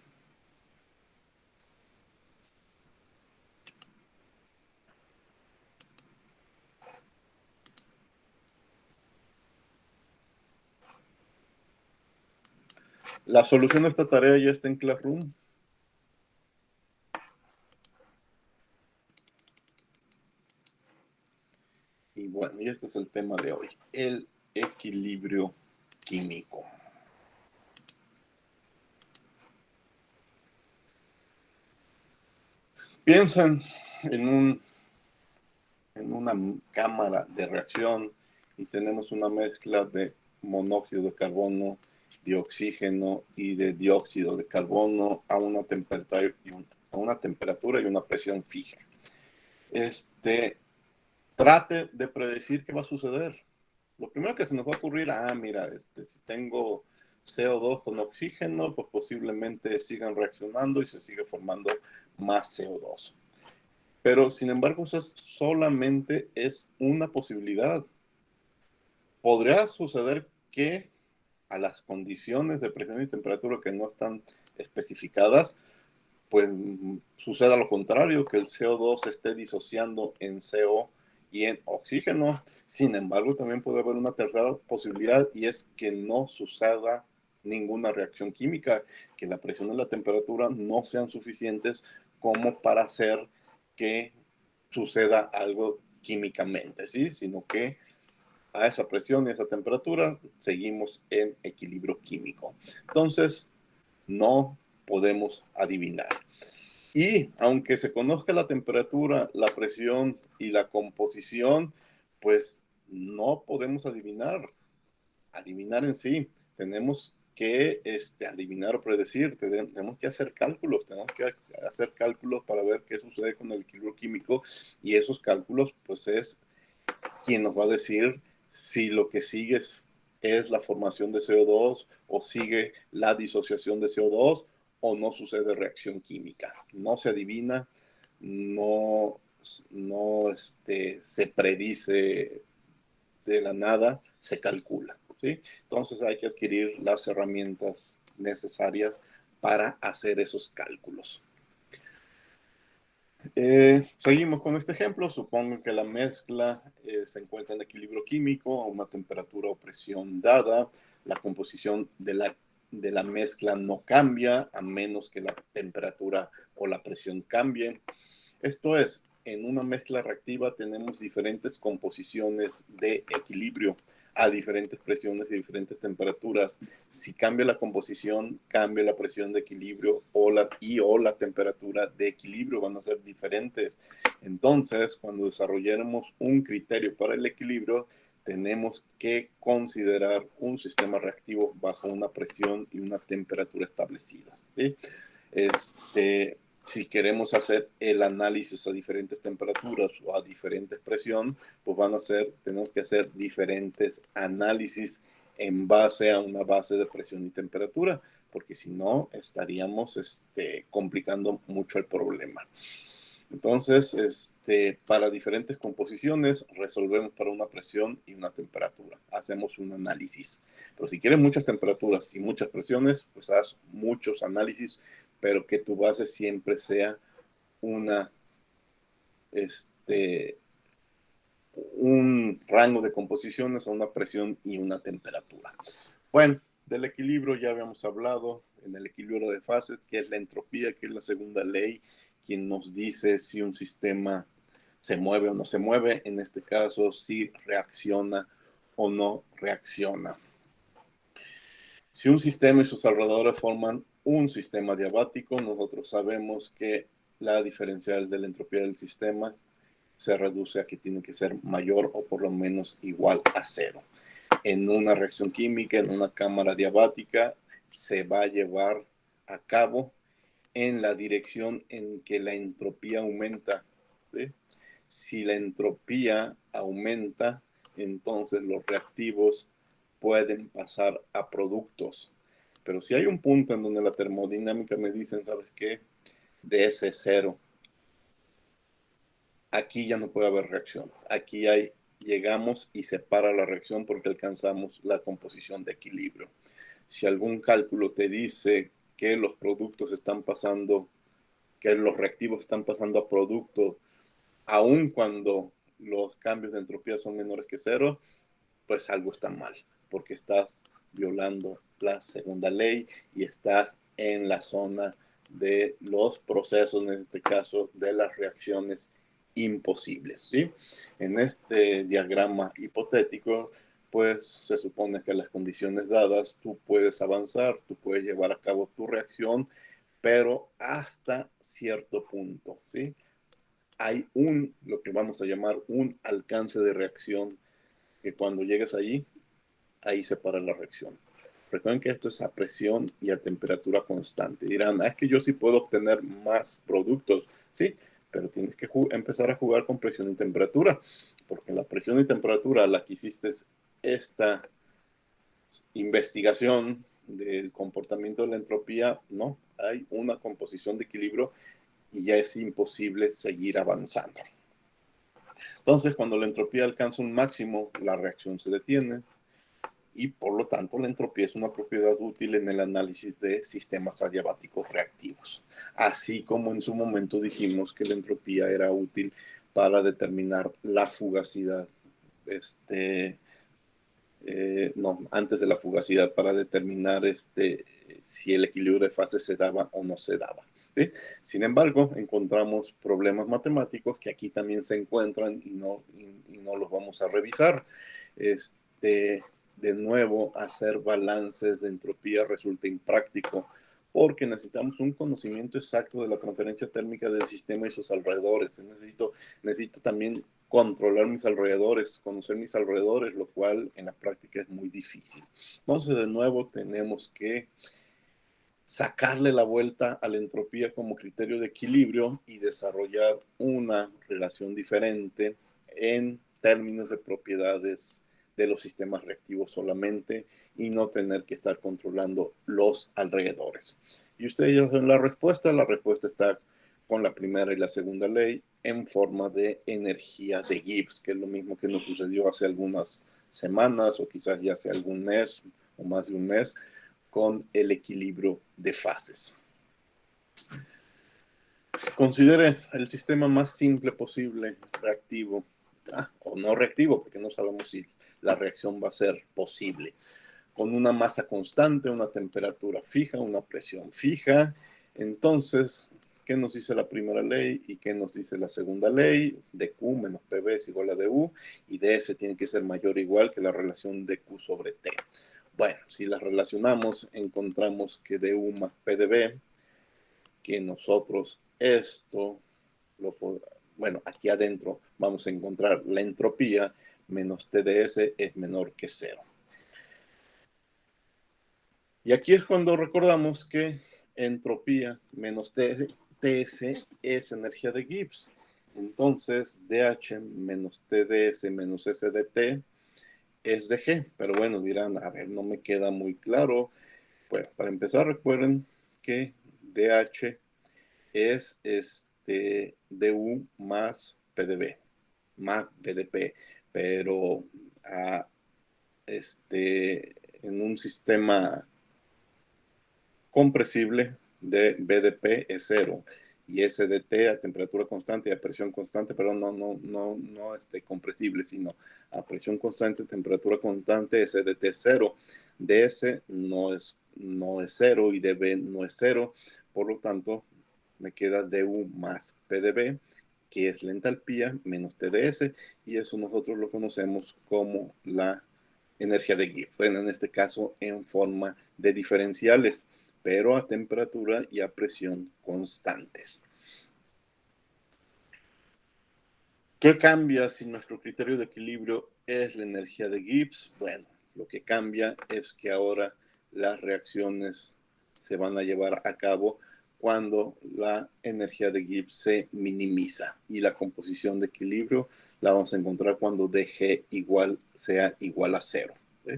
La solución de esta tarea ya está en Classroom. Y bueno, y este es el tema de hoy, el equilibrio químico. Piensan en una cámara de reacción y tenemos una mezcla de monóxido de carbono, de oxígeno y de dióxido de carbono a una temperatura y una presión fija. Trate de predecir qué va a suceder. Lo primero que se nos va a ocurrir, mira, si tengo CO2 con oxígeno, pues posiblemente sigan reaccionando y se sigue formando más CO2. Pero, sin embargo, eso solamente es una posibilidad. Podría suceder que a las condiciones de presión y temperatura que no están especificadas, pues suceda lo contrario, que el CO2 esté disociando en CO y en oxígeno. Sin embargo, también puede haber una tercera posibilidad y es que no suceda ninguna reacción química, que la presión y la temperatura no sean suficientes como para hacer que suceda algo químicamente, ¿sí? Sino que a esa presión y a esa temperatura seguimos en equilibrio químico. Entonces, no podemos adivinar. Y aunque se conozca la temperatura, la presión y la composición, pues no podemos adivinar en sí. Tenemos que adivinar o predecir, tenemos que hacer cálculos, para ver qué sucede con el equilibrio químico y esos cálculos pues es quien nos va a decir si lo que sigue es la formación de CO2 o sigue la disociación de CO2 o no sucede reacción química. No se adivina, no se predice de la nada, se calcula, ¿sí? Entonces hay que adquirir las herramientas necesarias para hacer esos cálculos. Seguimos con este ejemplo. Supongo que la mezcla se encuentra en equilibrio químico a una temperatura o presión dada. La composición de la mezcla no cambia a menos que la temperatura o la presión cambie. Esto es, en una mezcla reactiva tenemos diferentes composiciones de equilibrio a diferentes presiones y diferentes temperaturas. Si cambia la composición, cambia la presión de equilibrio o la temperatura de equilibrio, van a ser diferentes. Entonces, cuando desarrollemos un criterio para el equilibrio, tenemos que considerar un sistema reactivo bajo una presión y una temperatura establecidas, ¿sí? Si queremos hacer el análisis a diferentes temperaturas o a diferentes presiones, pues tenemos que hacer diferentes análisis en base a una base de presión y temperatura, porque si no estaríamos complicando mucho el problema. Entonces, para diferentes composiciones resolvemos para una presión y una temperatura. Hacemos un análisis. Pero si quieres muchas temperaturas y muchas presiones, pues haz muchos análisis, pero que tu base siempre sea un rango de composiciones a una presión y una temperatura. Bueno, del equilibrio ya habíamos hablado, en el equilibrio de fases, que es la entropía, que es la segunda ley, quien nos dice si un sistema se mueve o no se mueve, en este caso, si reacciona o no reacciona. Si un sistema y sus alrededores forman un sistema diabático, nosotros sabemos que la diferencial de la entropía del sistema se reduce a que tiene que ser mayor o por lo menos igual a 0. En una reacción química, en una cámara diabática, se va a llevar a cabo en la dirección en que la entropía aumenta, ¿sí? Si la entropía aumenta, entonces los reactivos pueden pasar a productos. Pero si hay un punto en donde la termodinámica me dicen, ¿sabes qué? De ese 0, aquí ya no puede haber reacción. Aquí llegamos y se para la reacción porque alcanzamos la composición de equilibrio. Si algún cálculo te dice que los productos están pasando, que los reactivos están pasando a productos, aun cuando los cambios de entropía son menores que 0, pues algo está mal, porque estás violando la segunda ley y estás en la zona de los procesos, en este caso, de las reacciones imposibles, ¿sí? En este diagrama hipotético, pues se supone que las condiciones dadas, tú puedes avanzar, tú puedes llevar a cabo tu reacción, pero hasta cierto punto, ¿sí? Hay lo que vamos a llamar un alcance de reacción, que cuando llegues allí, ahí se para la reacción. Recuerden que esto es a presión y a temperatura constante. Dirán, es que yo sí puedo obtener más productos. Sí, pero tienes que empezar a jugar con presión y temperatura, porque la presión y temperatura a la que hiciste esta investigación del comportamiento de la entropía, no, hay una composición de equilibrio y ya es imposible seguir avanzando. Entonces, cuando la entropía alcanza un máximo, la reacción se detiene y por lo tanto la entropía es una propiedad útil en el análisis de sistemas adiabáticos reactivos. Así como en su momento dijimos que la entropía era útil para determinar la fugacidad, antes de la fugacidad, para determinar si el equilibrio de fases se daba o no se daba. ¿Sí? Sin embargo, encontramos problemas matemáticos que aquí también se encuentran y no los vamos a revisar. De nuevo, hacer balances de entropía resulta impráctico porque necesitamos un conocimiento exacto de la transferencia térmica del sistema y sus alrededores. Necesito también controlar mis alrededores, conocer mis alrededores, lo cual en la práctica es muy difícil. Entonces, de nuevo, tenemos que sacarle la vuelta a la entropía como criterio de equilibrio y desarrollar una relación diferente en términos de propiedades de los sistemas reactivos solamente y no tener que estar controlando los alrededores. Y ustedes ya saben la respuesta está con la primera y la segunda ley en forma de energía de Gibbs, que es lo mismo que nos sucedió hace algunas semanas o quizás ya hace algún mes o más de un mes, con el equilibrio de fases. Considere el sistema más simple posible, reactivo, o no reactivo, porque no sabemos si la reacción va a ser posible, con una masa constante, una temperatura fija, una presión fija. Entonces, ¿qué nos dice la primera ley y qué nos dice la segunda ley? dQ menos PV es igual a dU, y ds tiene que ser mayor o igual que la relación dQ sobre T. Bueno, si las relacionamos, encontramos que dU más PdV, que nosotros bueno, aquí adentro vamos a encontrar la entropía menos TdS es menor que 0. Y aquí es cuando recordamos que entropía menos TS es energía de Gibbs. Entonces, dH menos TdS menos S de T es de G. Pero bueno, dirán, a ver, no me queda muy claro. Bueno, para empezar, recuerden que dH es dU más PdV, más BDP, pero en un sistema compresible de BDP es 0 y SDT a temperatura constante y a presión constante, pero no compresible, sino a presión constante, temperatura constante, SDT es 0. DS no es 0 y DB no es 0, por lo tanto me queda dU más PdV, que es la entalpía menos TdS, y eso nosotros lo conocemos como la energía de Gibbs, bueno, en este caso en forma de diferenciales, pero a temperatura y a presión constantes. ¿Qué cambia si nuestro criterio de equilibrio es la energía de Gibbs? Bueno, lo que cambia es que ahora las reacciones se van a llevar a cabo cuando la energía de Gibbs se minimiza, y la composición de equilibrio la vamos a encontrar cuando dG sea igual a 0. ¿Sí?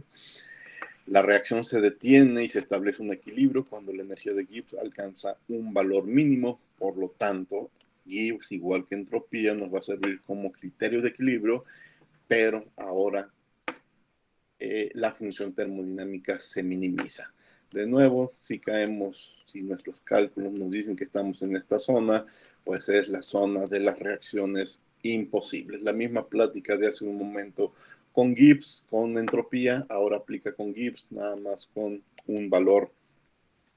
La reacción se detiene y se establece un equilibrio cuando la energía de Gibbs alcanza un valor mínimo. Por lo tanto, Gibbs, igual que entropía, nos va a servir como criterio de equilibrio, pero ahora la función termodinámica se minimiza. De nuevo, si nuestros cálculos nos dicen que estamos en esta zona, pues es la zona de las reacciones imposibles. La misma plática de hace un momento con Gibbs, con entropía, ahora aplica con Gibbs, nada más con un valor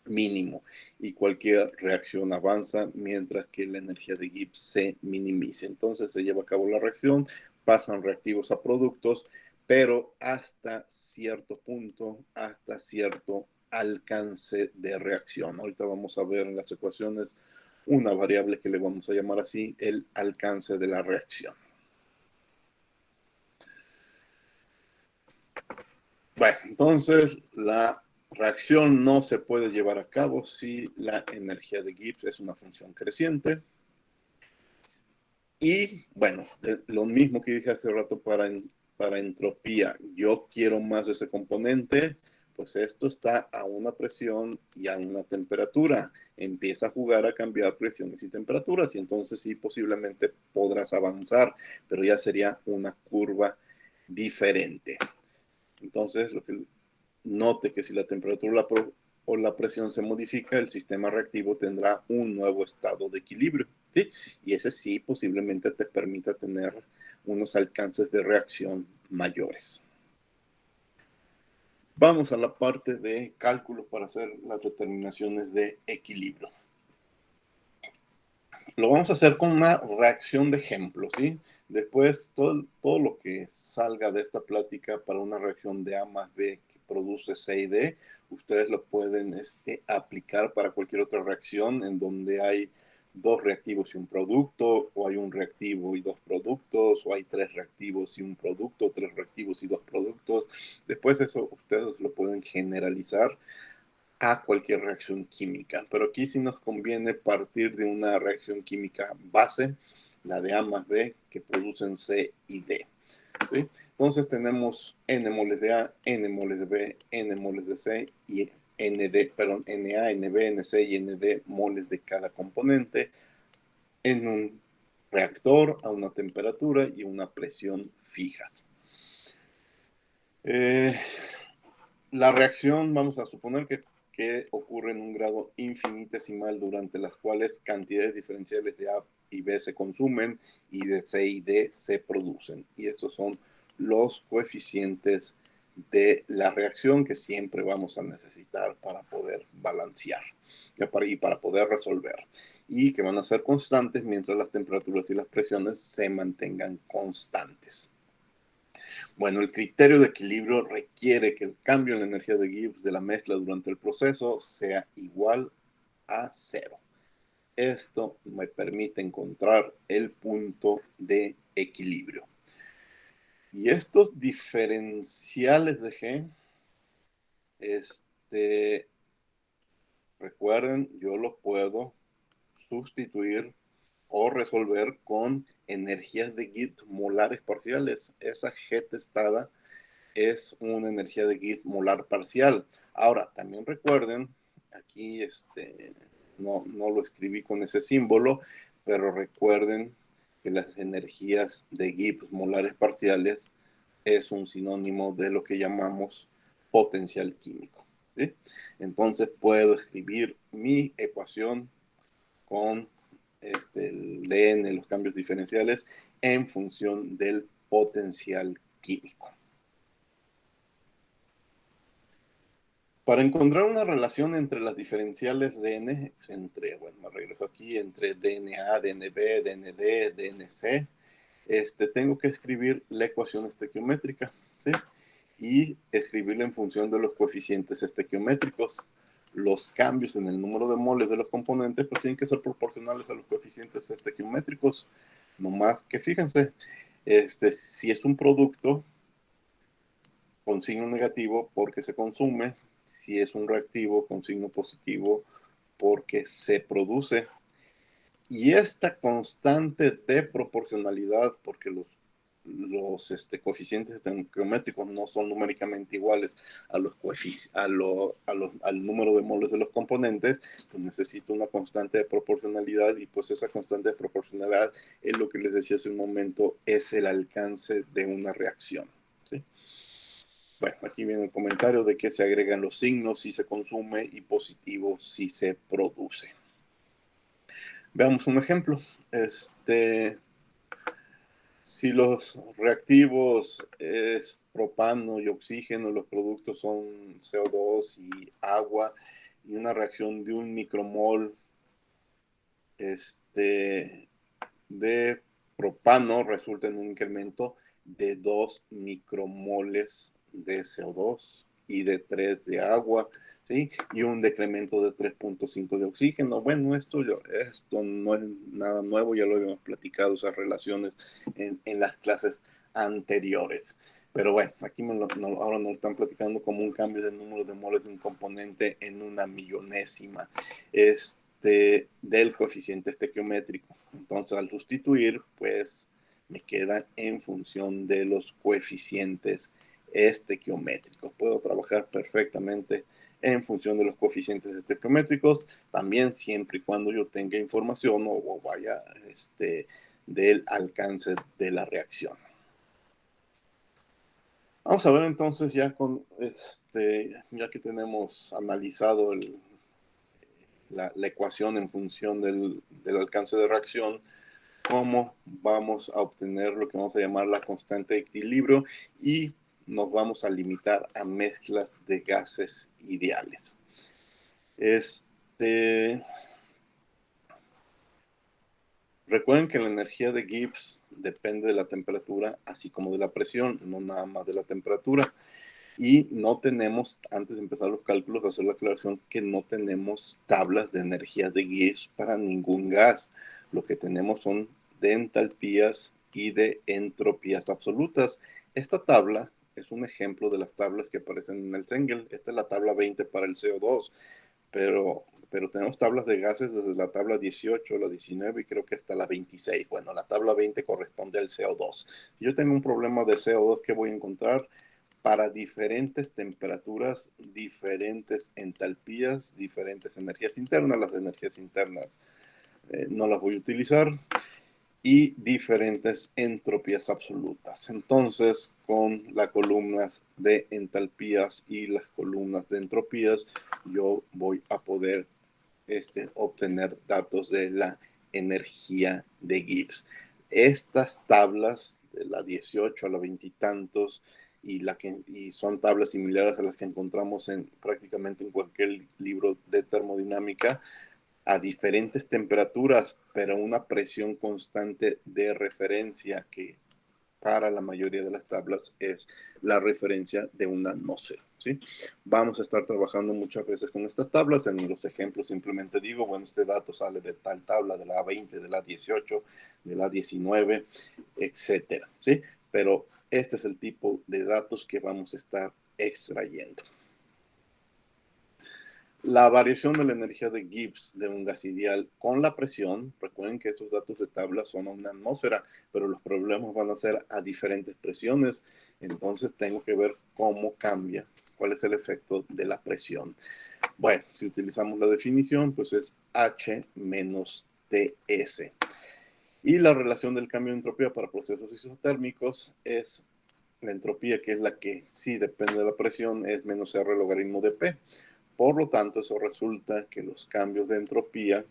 mínimo, y cualquier reacción avanza mientras que la energía de Gibbs se minimice. Entonces se lleva a cabo la reacción, pasan reactivos a productos, pero hasta cierto punto, hasta cierto alcance de reacción. Ahorita vamos a ver en las ecuaciones una variable que le vamos a llamar así, el alcance de la reacción. Bueno, entonces la reacción no se puede llevar a cabo si la energía de Gibbs es una función creciente. Y bueno, lo mismo que dije hace rato para entropía, yo quiero más de ese componente, pues esto está a una presión y a una temperatura. Empieza a jugar a cambiar presiones y temperaturas, y entonces sí, posiblemente podrás avanzar, pero ya sería una curva diferente. Entonces, note que si la temperatura o la presión se modifica, el sistema reactivo tendrá un nuevo estado de equilibrio, ¿sí? Y ese sí posiblemente te permita tener unos alcances de reacción mayores. Vamos a la parte de cálculo para hacer las determinaciones de equilibrio. Lo vamos a hacer con una reacción de ejemplo, ¿sí? Después, todo lo que salga de esta plática para una reacción de A más B que produce C y D, ustedes lo pueden aplicar para cualquier otra reacción en donde hay dos reactivos y un producto, o hay un reactivo y dos productos, o hay tres reactivos y un producto, tres reactivos y dos productos. Después eso ustedes lo pueden generalizar a cualquier reacción química. Pero aquí sí nos conviene partir de una reacción química base, la de A más B, que producen C y D. ¿Sí? Entonces tenemos N moles de A, N moles de B, N moles de C y NA, NB, NC y ND moles de cada componente en un reactor a una temperatura y una presión fijas. La reacción, vamos a suponer que ocurre en un grado infinitesimal, durante las cuales cantidades diferenciales de A y B se consumen y de C y D se producen. Y estos son los coeficientes de la reacción que siempre vamos a necesitar para poder balancear y para poder resolver, y que van a ser constantes mientras las temperaturas y las presiones se mantengan constantes. Bueno, el criterio de equilibrio requiere que el cambio en la energía de Gibbs de la mezcla durante el proceso sea igual a 0. Esto me permite encontrar el punto de equilibrio. Y estos diferenciales de G, recuerden, yo los puedo sustituir o resolver con energías de Gibbs molares parciales. Esa G testada es una energía de Gibbs molar parcial. Ahora, también recuerden, aquí no lo escribí con ese símbolo, pero recuerden que las energías de Gibbs molares parciales es un sinónimo de lo que llamamos potencial químico, ¿sí? Entonces puedo escribir mi ecuación con el dn, los cambios diferenciales, en función del potencial químico. Para encontrar una relación entre las diferenciales dn, me regreso aquí, entre dna, dnb, dnd, dnc, tengo que escribir la ecuación estequiométrica, ¿sí? Y escribirla en función de los coeficientes estequiométricos. Los cambios en el número de moles de los componentes pues tienen que ser proporcionales a los coeficientes estequiométricos. No más que fíjense, si es un producto con signo negativo porque se consume, si es un reactivo con signo positivo porque se produce. Y esta constante de proporcionalidad, porque los coeficientes geométricos no son numéricamente iguales a los al número de moles de los componentes, pues necesito una constante de proporcionalidad, y pues esa constante de proporcionalidad es lo que les decía hace un momento, es el alcance de una reacción, ¿sí? Bueno, aquí viene el comentario de que se agregan los signos si se consume y positivo si se produce. Veamos un ejemplo. Si los reactivos es propano y oxígeno, los productos son CO2 y agua, y una reacción de 1 micromol de propano resulta en un incremento de 2 micromoles de CO2 y de 3 de agua, ¿sí? Y un decremento de 3.5 de oxígeno. Bueno, esto no es nada nuevo, ya lo habíamos platicado, esas relaciones en las clases anteriores. Pero bueno, aquí ahora nos están platicando como un cambio de número de moles de un componente en una millonésima del coeficiente estequiométrico. Entonces, al sustituir, pues me queda en función de los coeficientes estequiométricos. Puedo trabajar perfectamente en función de los coeficientes estequiométricos, también siempre y cuando yo tenga información o vaya del alcance de la reacción. Vamos a ver entonces ya ya que tenemos analizado la ecuación en función del alcance de reacción, cómo vamos a obtener lo que vamos a llamar la constante de equilibrio, y nos vamos a limitar a mezclas de gases ideales. Recuerden que la energía de Gibbs depende de la temperatura, así como de la presión, no nada más de la temperatura. Y no tenemos, antes de empezar los cálculos, hacer la aclaración que no tenemos tablas de energía de Gibbs para ningún gas. Lo que tenemos son de entalpías y de entropías absolutas. Esta tabla es un ejemplo de las tablas que aparecen en el Cengel. Esta es la tabla 20 para el CO2, pero tenemos tablas de gases desde la tabla 18, la 19 y creo que hasta la 26. Bueno, la tabla 20 corresponde al CO2. Si yo tengo un problema de CO2, ¿qué voy a encontrar? Para diferentes temperaturas, diferentes entalpías, diferentes energías internas. Las energías internas no las voy a utilizar, y diferentes entropías absolutas. Entonces, con las columnas de entalpías y las columnas de entropías, yo voy a poder obtener datos de la energía de Gibbs. Estas tablas, de la 18 a la 20 y tantos, y son tablas similares a las que encontramos prácticamente en cualquier libro de termodinámica, a diferentes temperaturas, pero una presión constante de referencia, que para la mayoría de las tablas es la referencia de una atmósfera, ¿sí? Vamos a estar trabajando muchas veces con estas tablas. En los ejemplos simplemente digo, bueno, este dato sale de tal tabla, de la 20, de la 18, de la 19, etcétera, ¿sí? Pero este es el tipo de datos que vamos a estar extrayendo. La variación de la energía de Gibbs de un gas ideal con la presión, recuerden que esos datos de tabla son a una atmósfera, pero los problemas van a ser a diferentes presiones. Entonces tengo que ver cómo cambia, cuál es el efecto de la presión. Bueno, si utilizamos la definición, pues es H menos TS. Y la relación del cambio de entropía para procesos isotérmicos es la entropía, que es la que sí depende de la presión, es menos R logaritmo de P. Por lo tanto, eso resulta que los cambios de entropía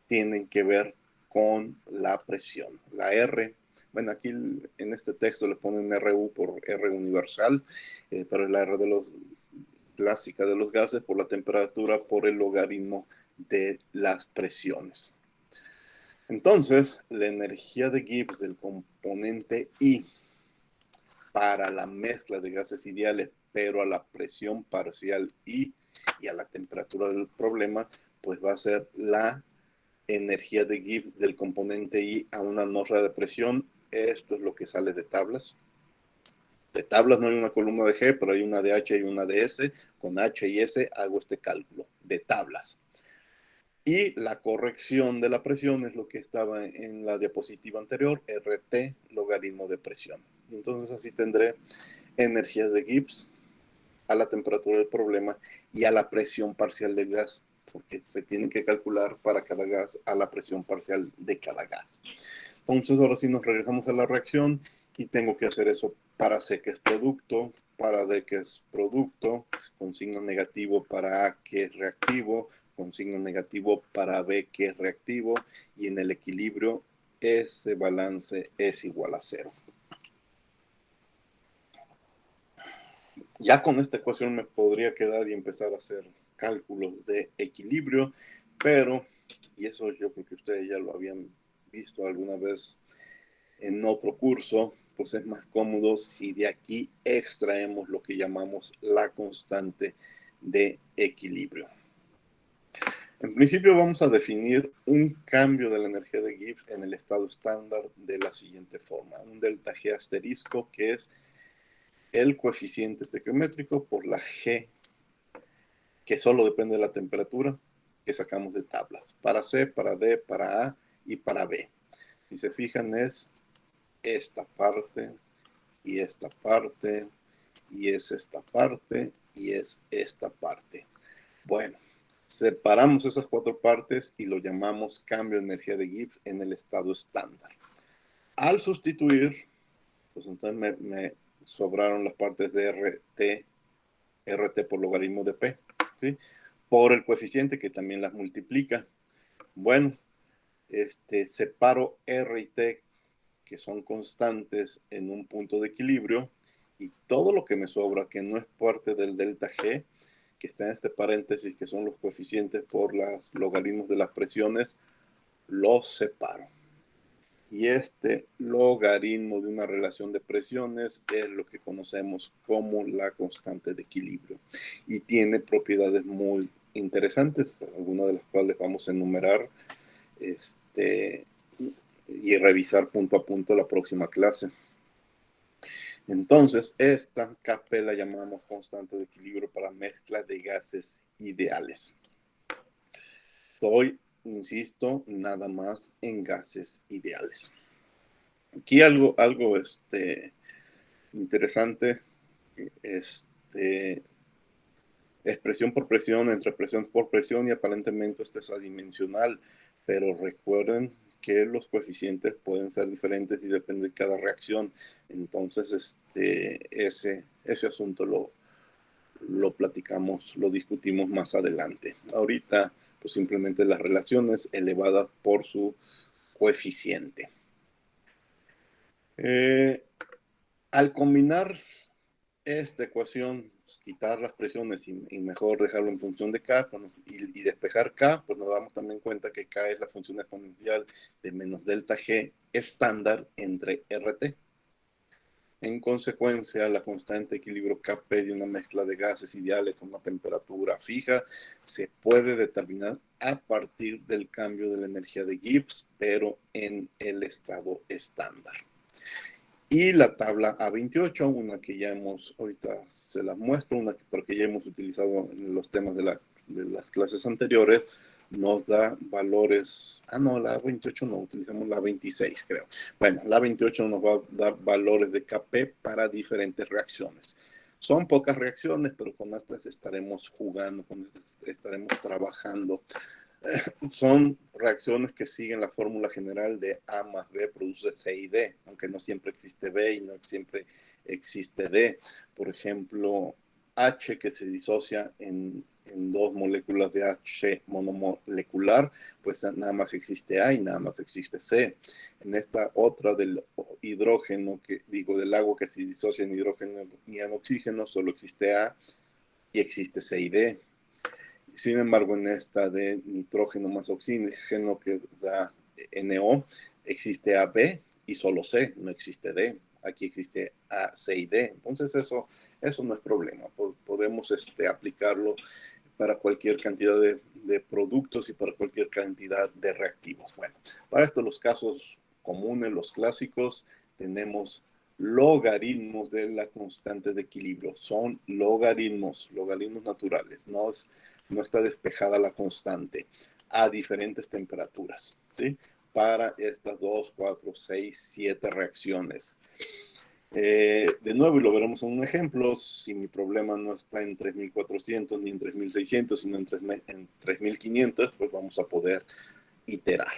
tienen que ver con la presión. La R, bueno, aquí en este texto le ponen RU por R universal, pero es la R clásica de los gases por la temperatura por el logaritmo de las presiones. Entonces, la energía de Gibbs del componente I para la mezcla de gases ideales, pero a la presión parcial y a la temperatura del problema, pues va a ser la energía de Gibbs del componente I a una norma de presión. Esto es lo que sale de tablas. De tablas no hay una columna de G, pero hay una de H y una de S. Con H y S hago este cálculo de tablas. Y la corrección de la presión es lo que estaba en la diapositiva anterior, RT, logaritmo de presión. Entonces así tendré energías de Gibbs a la temperatura del problema y a la presión parcial del gas, porque se tienen que calcular para cada gas a la presión parcial de cada gas. Entonces ahora sí nos regresamos a la reacción y tengo que hacer eso para C, que es producto, para D, que es producto, con signo negativo para A, que es reactivo, con signo negativo para B, que es reactivo, y en el equilibrio ese balance es igual a 0. Ya con esta ecuación me podría quedar y empezar a hacer cálculos de equilibrio, pero, y eso yo creo que ustedes ya lo habían visto alguna vez en otro curso, pues es más cómodo si de aquí extraemos lo que llamamos la constante de equilibrio. En principio vamos a definir un cambio de la energía de Gibbs en el estado estándar de la siguiente forma. Un delta G asterisco, que es el coeficiente estequiométrico por la G, que solo depende de la temperatura que sacamos de tablas. Para C, para D, para A y para B. Si se fijan es esta parte y esta parte y es esta parte y es esta parte. Bueno, separamos esas cuatro partes y lo llamamos cambio de energía de Gibbs en el estado estándar. Al sustituir, pues entonces me sobraron las partes de RT por logaritmo de P, ¿sí? Por el coeficiente que también las multiplica. Bueno, separo R y T, que son constantes en un punto de equilibrio, y todo lo que me sobra, que no es parte del delta G, que está en este paréntesis, que son los coeficientes por los logaritmos de las presiones, los separo. Y este logaritmo de una relación de presiones es lo que conocemos como la constante de equilibrio. Y tiene propiedades muy interesantes, algunas de las cuales vamos a enumerar y revisar punto a punto la próxima clase. Entonces, esta KP la llamamos constante de equilibrio para mezcla de gases ideales. Estoy, insisto, nada más en gases ideales. Aquí algo interesante, expresión por presión, entre presión por presión, y aparentemente esto es adimensional, pero recuerden que los coeficientes pueden ser diferentes y depende de cada reacción. Entonces, ese asunto lo platicamos, lo discutimos más adelante. Ahorita, pues simplemente las relaciones elevadas por su coeficiente. Al combinar esta ecuación, quitar las presiones y mejor dejarlo en función de K, y despejar K, pues nos damos también cuenta que K es la función exponencial de menos delta G estándar entre RT. En consecuencia, la constante de equilibrio Kp de una mezcla de gases ideales a una temperatura fija se puede determinar a partir del cambio de la energía de Gibbs, pero en el estado estándar. Y la tabla A28, una que ya ahorita se las muestro, pero que ya hemos utilizado en los temas de las clases anteriores, nos da valores, no, la A28 no, utilizamos la A26 creo. Bueno, la A28 nos va a dar valores de Kp para diferentes reacciones. Son pocas reacciones, pero con estas estaremos jugando, con estas estaremos trabajando. Son reacciones que siguen la fórmula general de A más B produce C y D, aunque no siempre existe B y no siempre existe D. Por ejemplo, H, que se disocia en dos moléculas de H monomolecular, pues nada más existe A y nada más existe C. En esta otra del hidrógeno, del agua que se disocia en hidrógeno y en oxígeno, solo existe A y existe C y D. Sin embargo, en esta de nitrógeno más oxígeno que da NO, existe AB y solo C, no existe D. Aquí existe A, C y D. Entonces eso no es problema. Podemos aplicarlo para cualquier cantidad de productos y para cualquier cantidad de reactivos. Bueno, para esto los casos comunes, los clásicos, tenemos logaritmos de la constante de equilibrio. Son logaritmos naturales. No está despejada la constante a diferentes temperaturas, ¿sí? Para estas 2, 4, 6, 7 reacciones. De nuevo, y lo veremos en un ejemplo, si mi problema no está en 3400 ni en 3600, sino en 3500, pues vamos a poder iterar.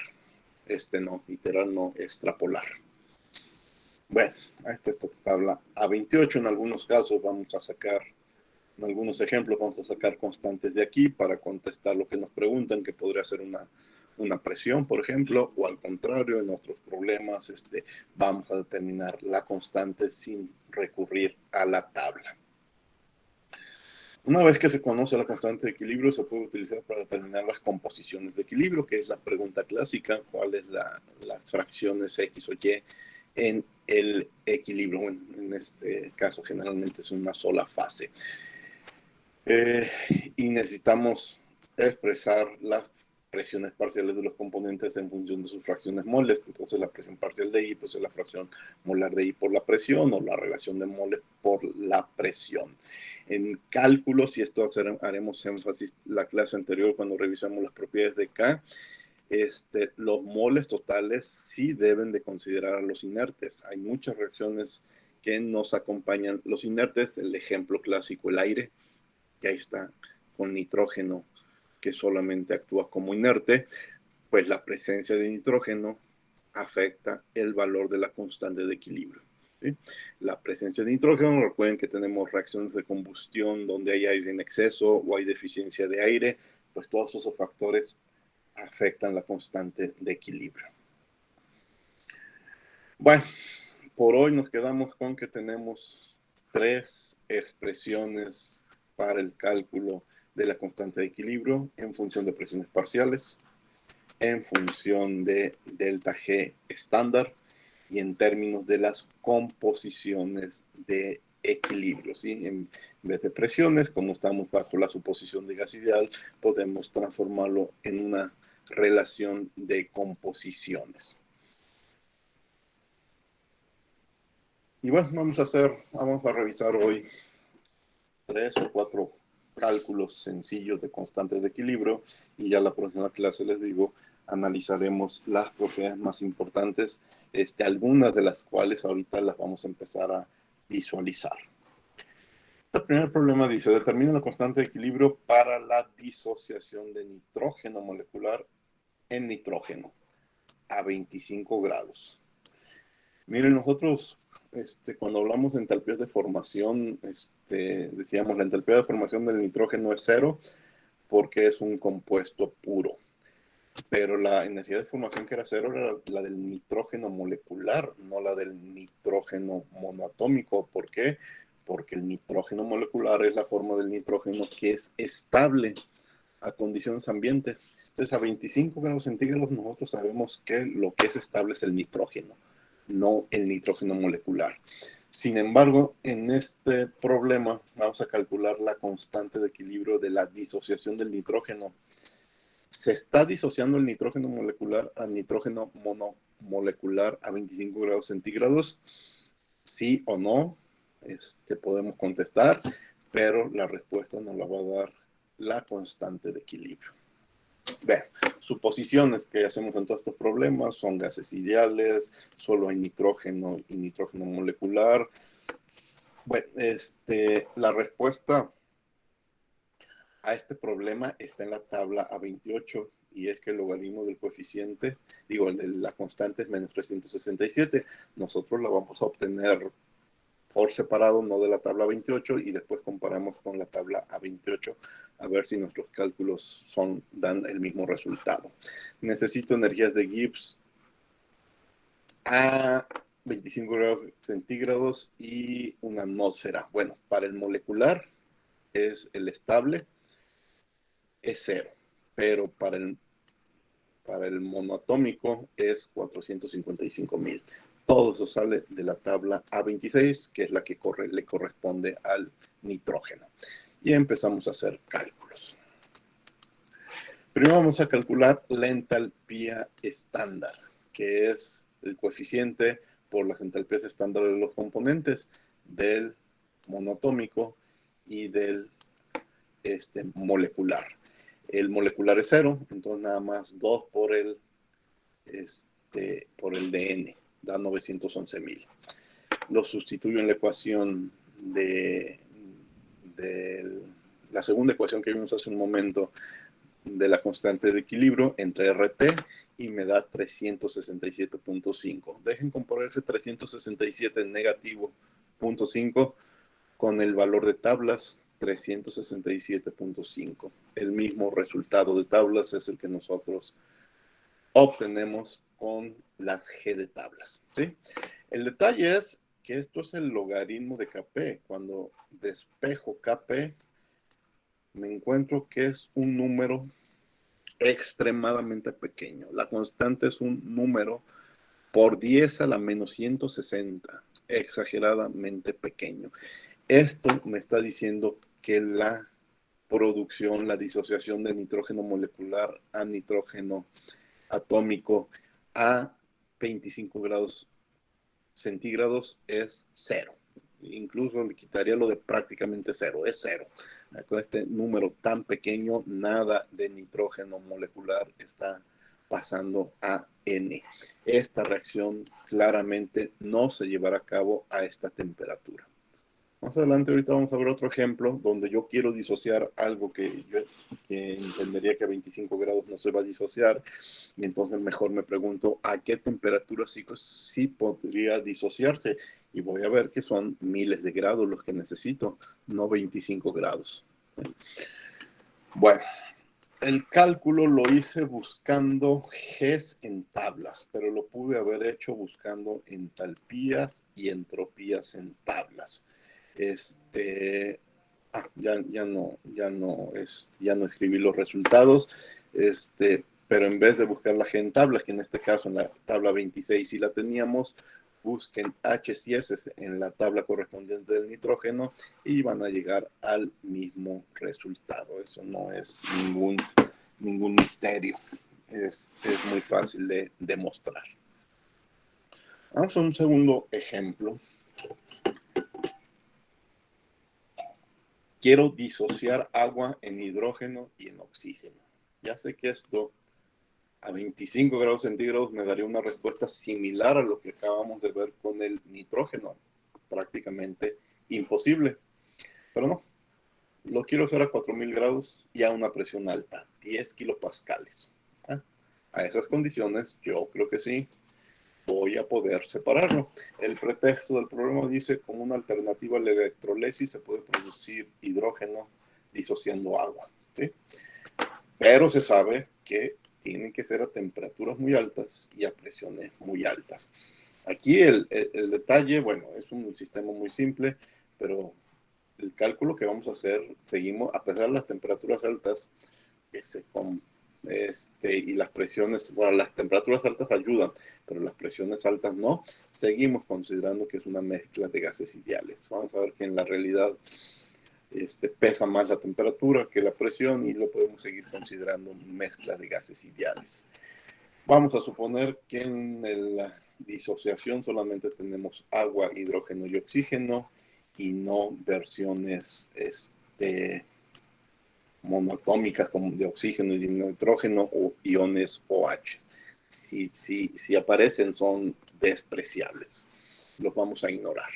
Iterar no, extrapolar. Bueno, esta tabla A28. En algunos casos vamos a sacar, en algunos ejemplos vamos a sacar constantes de aquí para contestar lo que nos preguntan, que podría ser una presión, por ejemplo, o al contrario, en otros problemas vamos a determinar la constante sin recurrir a la tabla. Una vez que se conoce la constante de equilibrio, se puede utilizar para determinar las composiciones de equilibrio, que es la pregunta clásica: ¿cuál es las fracciones X o Y en el equilibrio? Bueno, en este caso generalmente es una sola fase. Y necesitamos expresar las presiones parciales de los componentes en función de sus fracciones moles. Entonces la presión parcial de I pues es la fracción molar de I por la presión, o la relación de moles por la presión. En cálculos, y esto haremos énfasis la clase anterior cuando revisamos las propiedades de K, los moles totales sí deben de considerar a los inertes. Hay muchas reacciones que nos acompañan los inertes. El ejemplo clásico, el aire, que ahí está con nitrógeno, que solamente actúa como inerte, pues la presencia de nitrógeno afecta el valor de la constante de equilibrio, ¿sí? La presencia de nitrógeno, recuerden que tenemos reacciones de combustión donde hay aire en exceso o hay deficiencia de aire, pues todos esos factores afectan la constante de equilibrio. Bueno, por hoy nos quedamos con que tenemos 3 expresiones para el cálculo de la constante de equilibrio en función de presiones parciales, en función de delta G estándar y en términos de las composiciones de equilibrio, ¿sí? En vez de presiones, como estamos bajo la suposición de gas ideal, podemos transformarlo en una relación de composiciones. Y bueno, vamos a revisar hoy 3 o 4 cálculos sencillos de constantes de equilibrio, y ya la próxima clase, les digo, analizaremos las propiedades más importantes, algunas de las cuales ahorita las vamos a empezar a visualizar. El primer problema dice: determina la constante de equilibrio para la disociación de nitrógeno molecular en nitrógeno a 25 grados. Miren, nosotros cuando hablamos de entalpías de formación, decíamos la entalpía de formación del nitrógeno es 0 porque es un compuesto puro. Pero la energía de formación que era 0 era la del nitrógeno molecular, no la del nitrógeno monoatómico. ¿Por qué? Porque el nitrógeno molecular es la forma del nitrógeno que es estable a condiciones ambientes. Entonces, a 25 grados centígrados nosotros sabemos que lo que es estable es el nitrógeno, no el nitrógeno molecular. Sin embargo, en este problema vamos a calcular la constante de equilibrio de la disociación del nitrógeno. ¿Se está disociando el nitrógeno molecular a nitrógeno monomolecular a 25 grados centígrados? Sí o no, podemos contestar, pero la respuesta nos la va a dar la constante de equilibrio. Vean, suposiciones que hacemos en todos estos problemas son gases ideales, solo hay nitrógeno y nitrógeno molecular. Bueno, la respuesta a este problema está en la tabla A28, y es que el logaritmo del coeficiente, el de la constante es menos 367. Nosotros la vamos a obtener por separado, no de la tabla 28, y después comparamos con la tabla A28 a ver si nuestros cálculos dan el mismo resultado. Necesito energías de Gibbs a 25 grados centígrados y una atmósfera. Bueno, para el molecular es el estable, es 0, pero para el monoatómico es 455,000. Todo eso sale de la tabla A26, que es la que le corresponde al nitrógeno. Y empezamos a hacer cálculos. Primero vamos a calcular la entalpía estándar, que es el coeficiente por las entalpías estándar de los componentes del monoatómico y del molecular. El molecular es 0, entonces nada más 2 por el DN, da 911.000. Lo sustituyo en la ecuación de la segunda ecuación que vimos hace un momento de la constante de equilibrio entre RT y me da 367.5. Dejen comparar ese 367 negativo 0.5 con el valor de tablas 367.5. El mismo resultado de tablas es el que nosotros obtenemos con las G de tablas, ¿sí? El detalle es que esto es el logaritmo de Kp. Cuando despejo Kp, me encuentro que es un número extremadamente pequeño. La constante es un número por 10 a la menos 160, exageradamente pequeño. Esto me está diciendo que la producción, la disociación de nitrógeno molecular a nitrógeno atómico a 25 grados centígrados es 0. Incluso le quitaría lo de prácticamente 0, es 0. Con este número tan pequeño, nada de nitrógeno molecular está pasando a N. Esta reacción claramente no se llevará a cabo a esta temperatura. Más adelante, ahorita vamos a ver otro ejemplo donde yo quiero disociar algo que entendería que a 25 grados no se va a disociar, y entonces mejor me pregunto a qué temperatura sí podría disociarse, y voy a ver que son miles de grados los que necesito, no 25 grados. Bueno, el cálculo lo hice buscando Gs en tablas, pero lo pude haber hecho buscando entalpías y entropías en tablas. Ya no escribí los resultados, pero en vez de buscar la G en tablas, que en este caso en la tabla 26 sí la teníamos, busquen H's y S's en la tabla correspondiente del nitrógeno y van a llegar al mismo resultado. Eso no es ningún misterio, es muy fácil de demostrar. Vamos a un segundo ejemplo. Quiero disociar agua en hidrógeno y en oxígeno. Ya sé que esto a 25 grados centígrados me daría una respuesta similar a lo que acabamos de ver con el nitrógeno. Prácticamente imposible. Pero no, lo quiero hacer a 4000 grados y a una presión alta, 10 kilopascales. A esas condiciones yo creo que sí voy a poder separarlo. El pretexto del problema dice: como una alternativa a la electrolesis se puede producir hidrógeno disociando agua, ¿sí? Pero se sabe que tienen que ser a temperaturas muy altas y a presiones muy altas. Aquí el detalle, bueno, es un sistema muy simple, pero el cálculo que vamos a hacer, seguimos, a pesar de las temperaturas altas, y las presiones, bueno, las temperaturas altas ayudan, pero las presiones altas no, seguimos considerando que es una mezcla de gases ideales. Vamos a ver que en la realidad pesa más la temperatura que la presión y lo podemos seguir considerando mezcla de gases ideales. Vamos a suponer que en la disociación solamente tenemos agua, hidrógeno y oxígeno y no versiones monoatómicas como de oxígeno y de nitrógeno o iones OH. Si aparecen son despreciables. Los vamos a ignorar.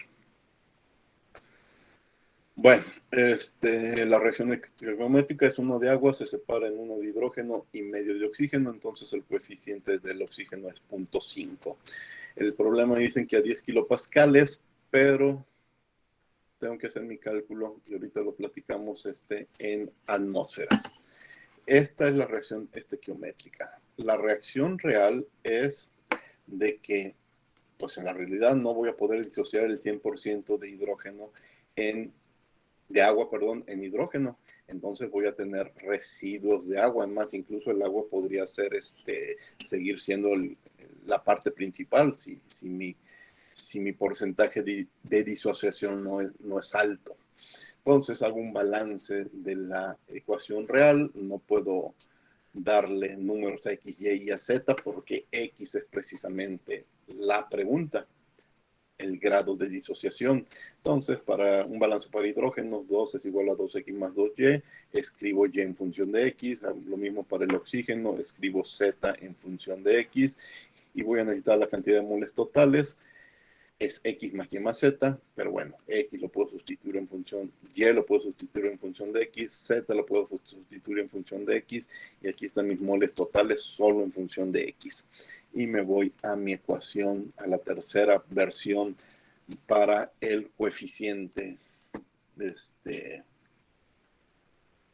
Bueno, la reacción estequiométrica es 1 de agua, se separa en 1 de hidrógeno y medio de oxígeno, entonces el coeficiente del oxígeno es 0.5. El problema dicen que a 10 kilopascales, pero tengo que hacer mi cálculo y ahorita lo platicamos en atmósferas. Esta es la reacción estequiométrica. La reacción real es de que, pues en la realidad no voy a poder disociar el 100% de hidrógeno de agua, en hidrógeno. Entonces voy a tener residuos de agua. Además, incluso el agua podría ser, seguir siendo la parte principal si mi porcentaje de disociación no es alto. Entonces hago un balance de la ecuación real. No puedo darle números a X, Y y a Z, porque X es precisamente la pregunta, el grado de disociación. Entonces, para un balance para hidrógenos, 2 es igual a 2X más 2Y, escribo Y en función de X, lo mismo para el oxígeno, escribo Z en función de X, y voy a necesitar la cantidad de moles totales, es X más Y más Z, pero bueno, X lo puedo sustituir en función, Y lo puedo sustituir en función de X, Z lo puedo sustituir en función de X, y aquí están mis moles totales solo en función de X. Y me voy a mi ecuación, a la tercera versión para el coeficiente,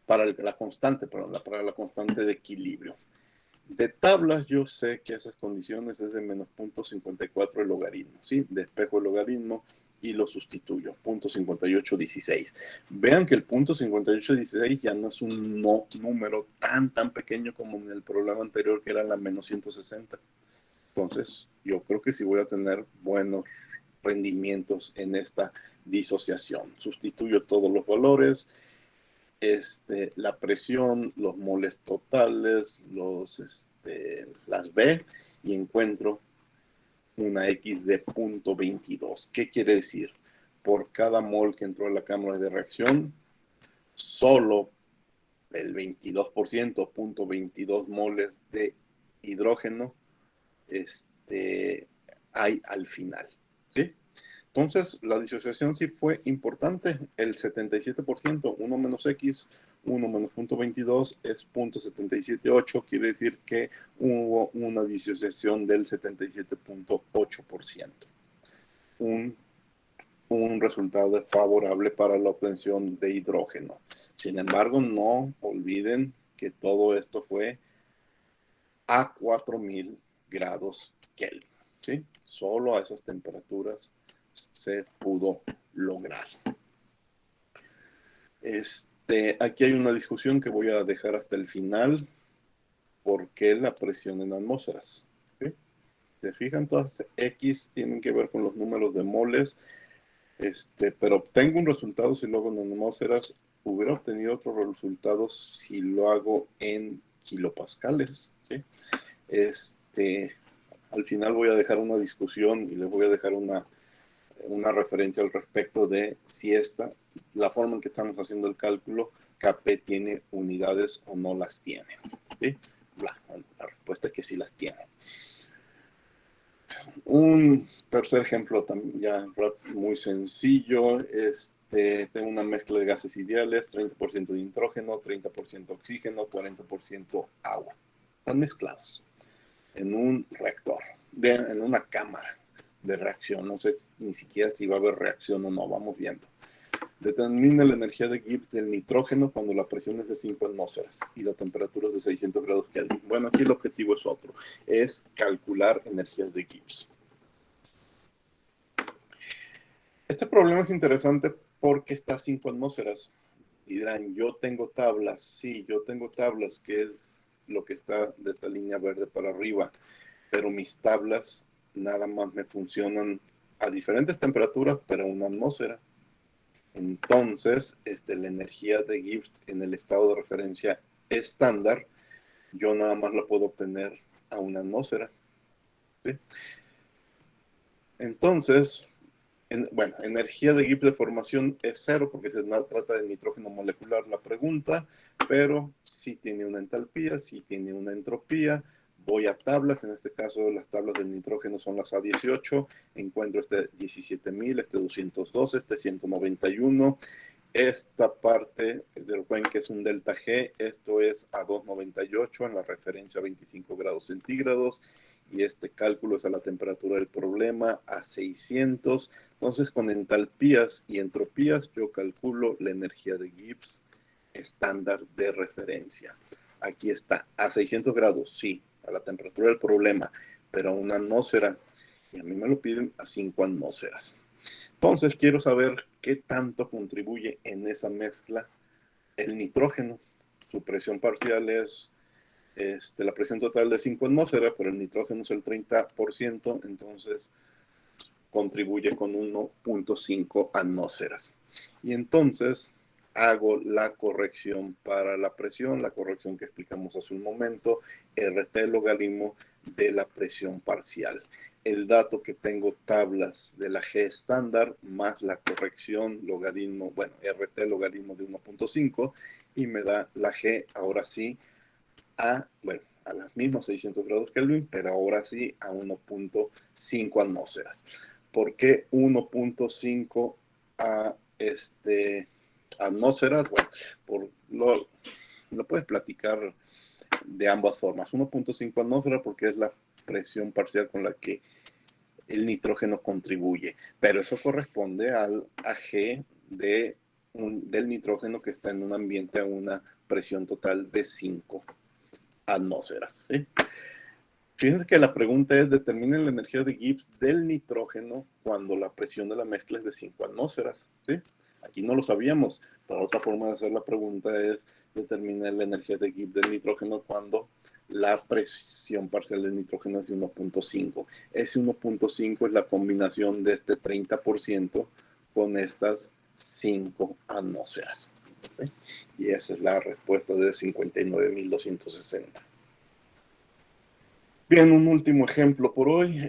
para la constante, perdón, para la constante de equilibrio. De tablas yo sé que esas condiciones es de menos 0.54 el logaritmo, ¿sí? Despejo el logaritmo y lo sustituyo, 0.5816. Vean que el 0.5816 ya no es un número tan pequeño como en el problema anterior que era la menos 160. Entonces, yo creo que sí voy a tener buenos rendimientos en esta disociación. Sustituyo todos los valores, la presión, los moles totales, las B, y encuentro una X de 0.22. ¿Qué quiere decir? Por cada mol que entró a la cámara de reacción, solo el 22%, 0.22 moles de hidrógeno, hay al final, ¿sí? Entonces, la disociación sí fue importante. El 77%, 1 menos X, 1 menos 0.22 es 0.778. Quiere decir que hubo una disociación del 77.8%. Un resultado favorable para la obtención de hidrógeno. Sin embargo, no olviden que todo esto fue a 4000 grados Kelvin, ¿sí? Solo a esas temperaturas se pudo lograr. Aquí hay una discusión que voy a dejar hasta el final. ¿Por qué la presión en atmósferas? ¿Sí? ¿Se fijan? Todas X tienen que ver con los números de moles, pero obtengo un resultado si lo hago en atmósferas. Hubiera obtenido otro resultado si lo hago en kilopascales, ¿sí? Al final voy a dejar una discusión y les voy a dejar una referencia al respecto de si la forma en que estamos haciendo el cálculo, Kp tiene unidades o no las tiene, ¿sí? La respuesta es que sí las tiene. Un tercer ejemplo también ya muy sencillo. Tengo una mezcla de gases ideales, 30% de nitrógeno, 30% oxígeno, 40% agua. Están mezclados en un reactor, en una cámara de reacción. No sé ni siquiera si va a haber reacción o no, vamos viendo. Determina la energía de Gibbs del nitrógeno cuando la presión es de 5 atmósferas y la temperatura es de 600 grados Kelvin. Bueno, aquí el objetivo es otro, es calcular energías de Gibbs. Este problema es interesante porque está a 5 atmósferas. Y dirán, yo tengo tablas. Sí, yo tengo tablas, que es lo que está de esta línea verde para arriba. Pero mis tablas nada más me funcionan a diferentes temperaturas, pero a una atmósfera. Entonces, la energía de Gibbs en el estado de referencia estándar, yo nada más la puedo obtener a una atmósfera, ¿sí? Entonces, bueno, energía de Gibbs de formación es 0 porque se trata de nitrógeno molecular la pregunta, pero sí tiene una entalpía, sí tiene una entropía. Voy a tablas, en este caso las tablas del nitrógeno son las A18, encuentro 17.000, 202, 191. Esta parte, recuerden que es un delta G, esto es a 298 en la referencia a 25 grados centígrados, y este cálculo es a la temperatura del problema a 600. Entonces, con entalpías y entropías, yo calculo la energía de Gibbs estándar de referencia. Aquí está, a 600 grados, sí, a la temperatura del problema, pero a una atmósfera, y a mí me lo piden a 5 atmósferas. Entonces, quiero saber qué tanto contribuye en esa mezcla el nitrógeno. Su presión parcial es la presión total de 5 atmósferas, pero el nitrógeno es el 30%, entonces contribuye con 1.5 atmósferas. Y entonces, hago la corrección para la presión, la corrección que explicamos hace un momento, RT logaritmo de la presión parcial. El dato que tengo tablas de la G estándar más la corrección logaritmo, bueno, RT logaritmo de 1.5 y me da la G ahora sí a, bueno, a las mismas 600 grados Kelvin, pero ahora sí a 1.5 atmósferas. ¿Por qué 1.5 a atmósferas? Bueno, lo puedes platicar de ambas formas. 1.5 atmósferas porque es la presión parcial con la que el nitrógeno contribuye, pero eso corresponde al AG del nitrógeno que está en un ambiente a una presión total de 5 atmósferas. ¿Sí? Fíjense que la pregunta es, determinen la energía de Gibbs del nitrógeno cuando la presión de la mezcla es de 5 atmósferas. ¿Sí? Aquí no lo sabíamos, pero otra forma de hacer la pregunta es, determinen la energía de Gibbs del nitrógeno cuando la presión parcial del nitrógeno es de 1.5. Ese 1.5 es la combinación de este 30% con estas 5 atmósferas. ¿Sí? Y esa es la respuesta de 59.260. Bien, un último ejemplo por hoy.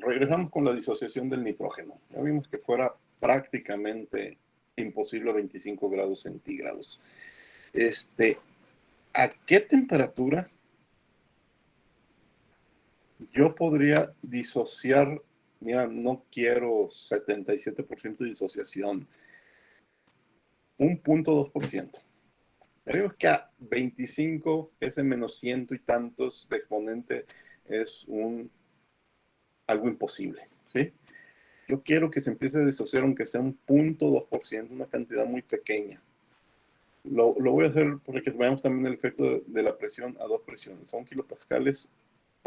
Regresamos con la disociación del nitrógeno. Ya vimos que fuera prácticamente imposible a 25 grados centígrados. ¿A qué temperatura yo podría disociar? Mira, no quiero 77% de disociación. 1.2%. Ya vimos que a 25, ese menos ciento y tantos de exponente es algo imposible, ¿sí? Yo quiero que se empiece a disociar aunque sea 1.2%, una cantidad muy pequeña. Lo voy a hacer porque veamos también el efecto de la presión a dos presiones, a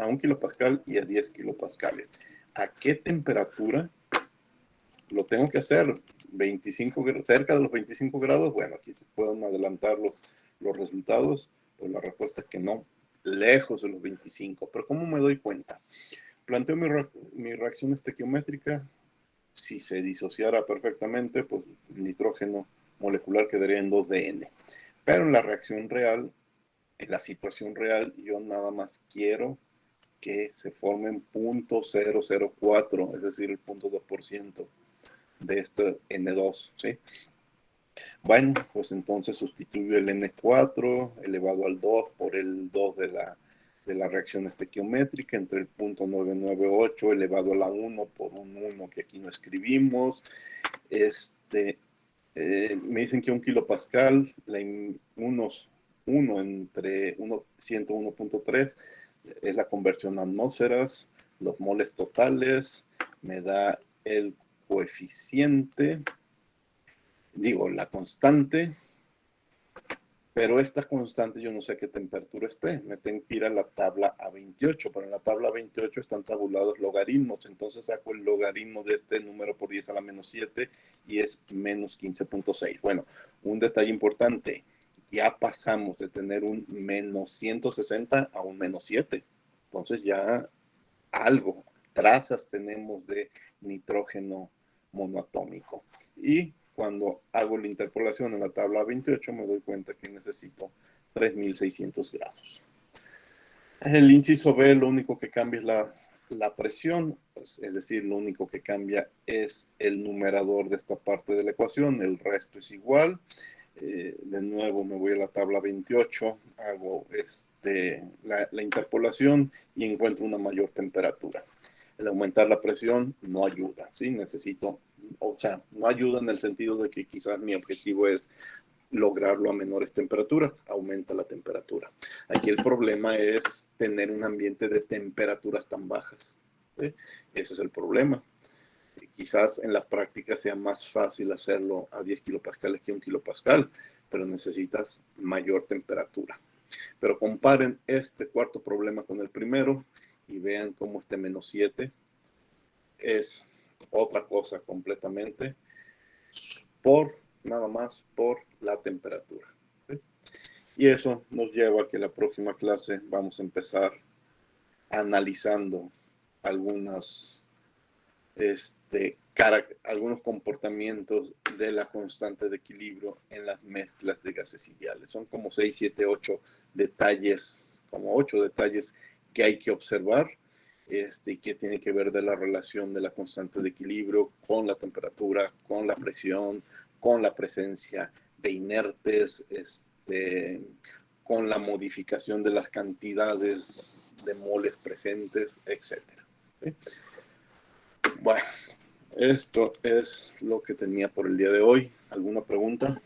1 kilopascal y a 10 kilopascales. ¿A qué temperatura lo tengo que hacer? 25, cerca de los 25 grados. Bueno, aquí se pueden adelantar los resultados. Pues la respuesta es que no, lejos de los 25. Pero ¿cómo me doy cuenta? Planteo mi reacción estequiométrica. Si se disociara perfectamente, pues el nitrógeno molecular quedaría en 2DN. Pero en la reacción real, en la situación real, yo nada más quiero que se formen 0.004, es decir, el 0.2% de este N2, ¿sí? Bueno, pues entonces sustituyo el N4 elevado al 2 por el 2 de la reacción estequiométrica entre el 0.998 elevado a la 1 por un 1 que aquí no escribimos. Me dicen que 1 kilopascal, 1 entre 101.3 es la conversión a atmósferas, los moles totales, me da el coeficiente, digo, la constante, pero esta constante yo no sé a qué temperatura esté. Me tengo que ir a la tabla A28, pero en la tabla A28 están tabulados logaritmos, entonces saco el logaritmo de este número por 10 a la menos 7 y es menos 15.6. Bueno, un detalle importante, ya pasamos de tener un menos 160 a un menos 7. Entonces ya algo, trazas tenemos de nitrógeno monoatómico. Y cuando hago la interpolación en la tabla 28 me doy cuenta que necesito 3600 grados. El inciso B, lo único que cambia es la presión, pues, es decir, lo único que cambia es el numerador de esta parte de la ecuación, el resto es igual. De nuevo me voy a la tabla 28, hago la interpolación y encuentro una mayor temperatura. El aumentar la presión no ayuda, ¿sí? Necesito, o sea, no ayuda en el sentido de que quizás mi objetivo es lograrlo a menores temperaturas, aumenta la temperatura. Aquí el problema es tener un ambiente de temperaturas tan bajas, ¿sí? Ese es el problema. Quizás en la práctica sea más fácil hacerlo a 10 kilopascales que 1 kilopascal, pero necesitas mayor temperatura. Pero comparen este cuarto problema con el primero y vean cómo este menos 7 es otra cosa completamente nada más por la temperatura. ¿Sí? Y eso nos lleva a que la próxima clase vamos a empezar analizando algunas algunos comportamientos de la constante de equilibrio en las mezclas de gases ideales. Son como 6, 7, 8 detalles, como 8 detalles que hay que observar y que tiene que ver de la relación de la constante de equilibrio con la temperatura, con la presión, con la presencia de inertes, con la modificación de las cantidades de moles presentes, etc. ¿Sí? Bueno, esto es lo que tenía por el día de hoy. ¿Alguna pregunta?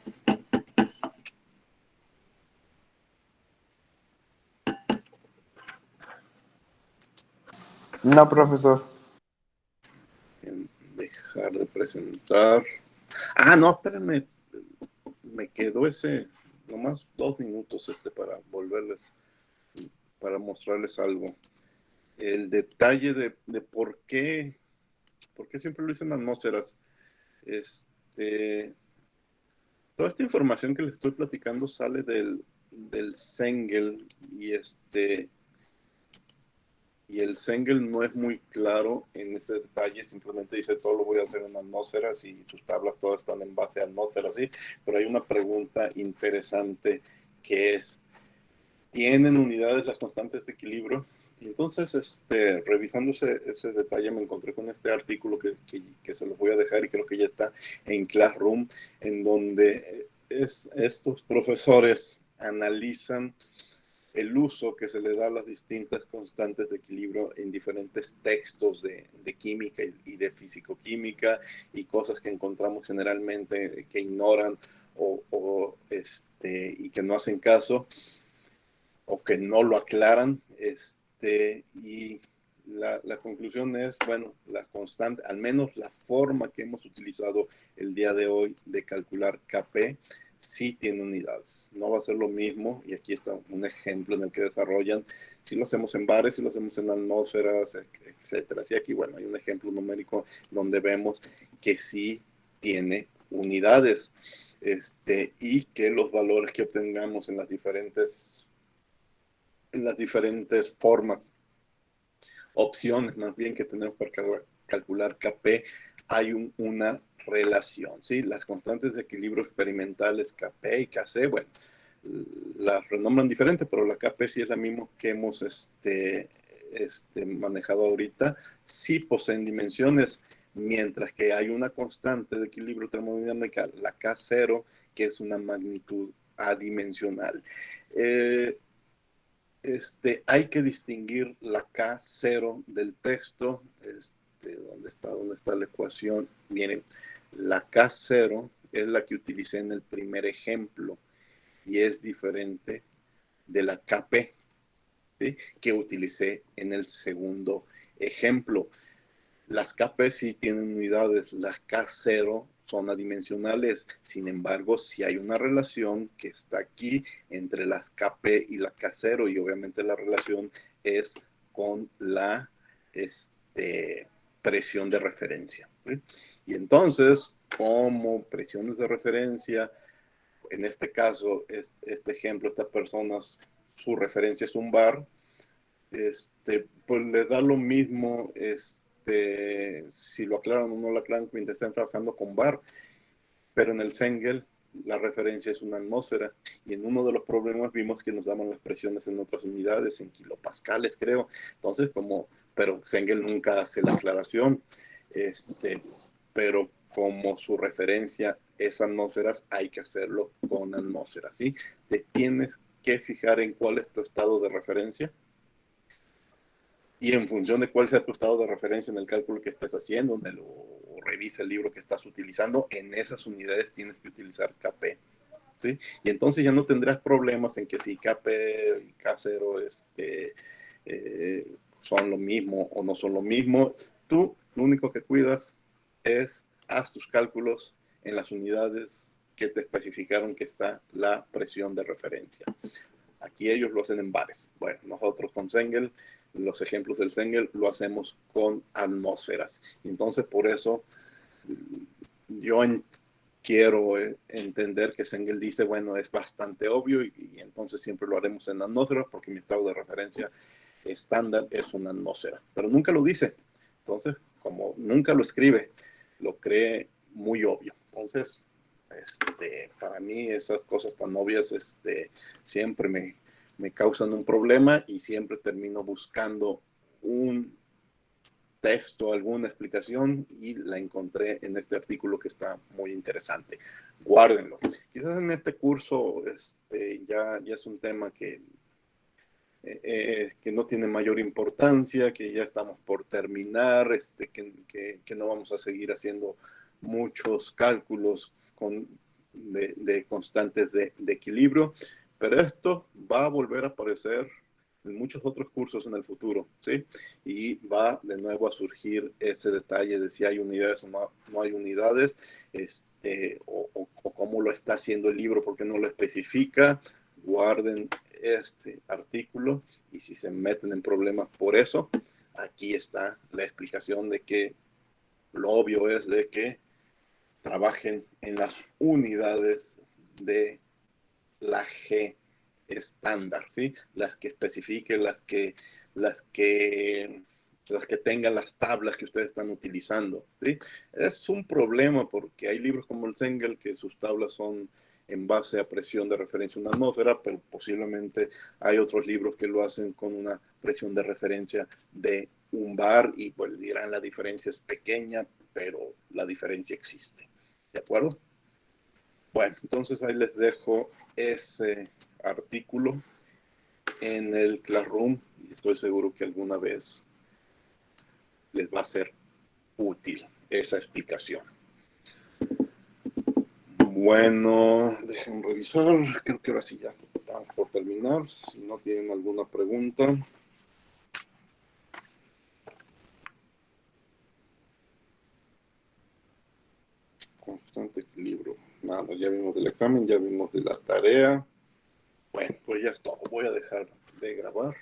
No, profesor. Dejar de presentar. Ah, no, espérenme. Me quedó nomás 2 minutos para volverles, para mostrarles algo. El detalle de por qué siempre lo dicen atmósferas. Toda esta información que les estoy platicando sale del Sengel y el Sengel no es muy claro en ese detalle, simplemente dice todo lo voy a hacer en atmósferas y tus tablas todas están en base a atmósferas, ¿sí? Pero hay una pregunta interesante que es, ¿tienen unidades las constantes de equilibrio? Entonces, revisando ese detalle, me encontré con este artículo que se los voy a dejar y creo que ya está en Classroom, en donde estos profesores analizan el uso que se le da a las distintas constantes de equilibrio en diferentes textos de química y de fisicoquímica y cosas que encontramos generalmente que ignoran y que no hacen caso o que no lo aclaran. Y la conclusión es, bueno, la constante, al menos la forma que hemos utilizado el día de hoy de calcular Kp, sí tiene unidades. No va a ser lo mismo, y aquí está un ejemplo en el que desarrollan, si lo hacemos en bares, si lo hacemos en atmósferas, etcétera. Así aquí, bueno, hay un ejemplo numérico donde vemos que sí tiene unidades, y que los valores que obtengamos en las diferentes formas, opciones más bien que tenemos para calcular Kp, hay una relación, ¿sí? Las constantes de equilibrio experimentales Kp y Kc, bueno, las renombran diferente, pero la Kp sí es la misma que hemos manejado ahorita, sí poseen dimensiones, mientras que hay una constante de equilibrio termodinámica, la K0, que es una magnitud adimensional. Hay que distinguir la K0 del texto. ¿Dónde está la ecuación? Miren, la K0 es la que utilicé en el primer ejemplo y es diferente de la Kp, ¿sí?, que utilicé en el segundo ejemplo. Las Kp sí tienen unidades, las K0 son adimensionales. Sin embargo, sí hay una relación que está aquí entre las Kp y la K0 y obviamente la relación es con la presión de referencia, ¿sí? Y entonces, como presiones de referencia, en este caso, este ejemplo, estas personas, su referencia es un bar, pues le da lo mismo si lo aclaran o no lo aclaran mientras estén trabajando con bar, pero en el Sengel la referencia es una atmósfera y en uno de los problemas vimos que nos daban las presiones en otras unidades, en kilopascales creo, entonces pero Sengel nunca hace la aclaración, pero como su referencia es atmósferas, hay que hacerlo con atmósferas, ¿sí? Te tienes que fijar en cuál es tu estado de referencia y en función de cuál sea tu estado de referencia en el cálculo que estés haciendo, o revisa el libro que estás utilizando, en esas unidades tienes que utilizar Kp, ¿sí? Y entonces ya no tendrás problemas en que si Kp y K0 son lo mismo o no son lo mismo. Tú lo único que cuidas es haz tus cálculos en las unidades que te especificaron que está la presión de referencia. Aquí ellos lo hacen en bares. Bueno, nosotros con Sengel, los ejemplos del Sengel lo hacemos con atmósferas. Entonces, por eso yo quiero entender que Sengel dice, bueno, es bastante obvio y entonces siempre lo haremos en atmósferas porque mi estado de referencia estándar es una atmósfera. Pero nunca lo dice. Entonces, como nunca lo escribe, lo cree muy obvio. Entonces, para mí esas cosas tan obvias siempre me causan un problema y siempre termino buscando un texto, alguna explicación, y la encontré en este artículo que está muy interesante. Guárdenlo. Quizás en este curso ya es un tema que no tiene mayor importancia, que ya estamos por terminar, que no vamos a seguir haciendo muchos cálculos de constantes de equilibrio, pero esto va a volver a aparecer en muchos otros cursos en el futuro, ¿sí? Y va de nuevo a surgir ese detalle de si hay unidades o no hay unidades, o cómo lo está haciendo el libro, porque no lo especifica. Guarden este artículo y si se meten en problemas por eso, aquí está la explicación de que lo obvio es de que trabajen en las unidades de la G estándar, ¿sí? Las que especifiquen, las que tengan las tablas que ustedes están utilizando, ¿sí? Es un problema porque hay libros como el Zengel que sus tablas son en base a presión de referencia en una atmósfera, pero posiblemente hay otros libros que lo hacen con una presión de referencia de un bar y pues dirán la diferencia es pequeña, pero la diferencia existe. ¿De acuerdo? Bueno, entonces ahí les dejo ese artículo en el Classroom y estoy seguro que alguna vez les va a ser útil esa explicación. Bueno, dejen revisar. Creo que ahora sí ya estamos por terminar. Si no tienen alguna pregunta. Constante equilibrio. Nada, ya vimos del examen, ya vimos de la tarea. Bueno, pues ya es todo. Voy a dejar de grabar.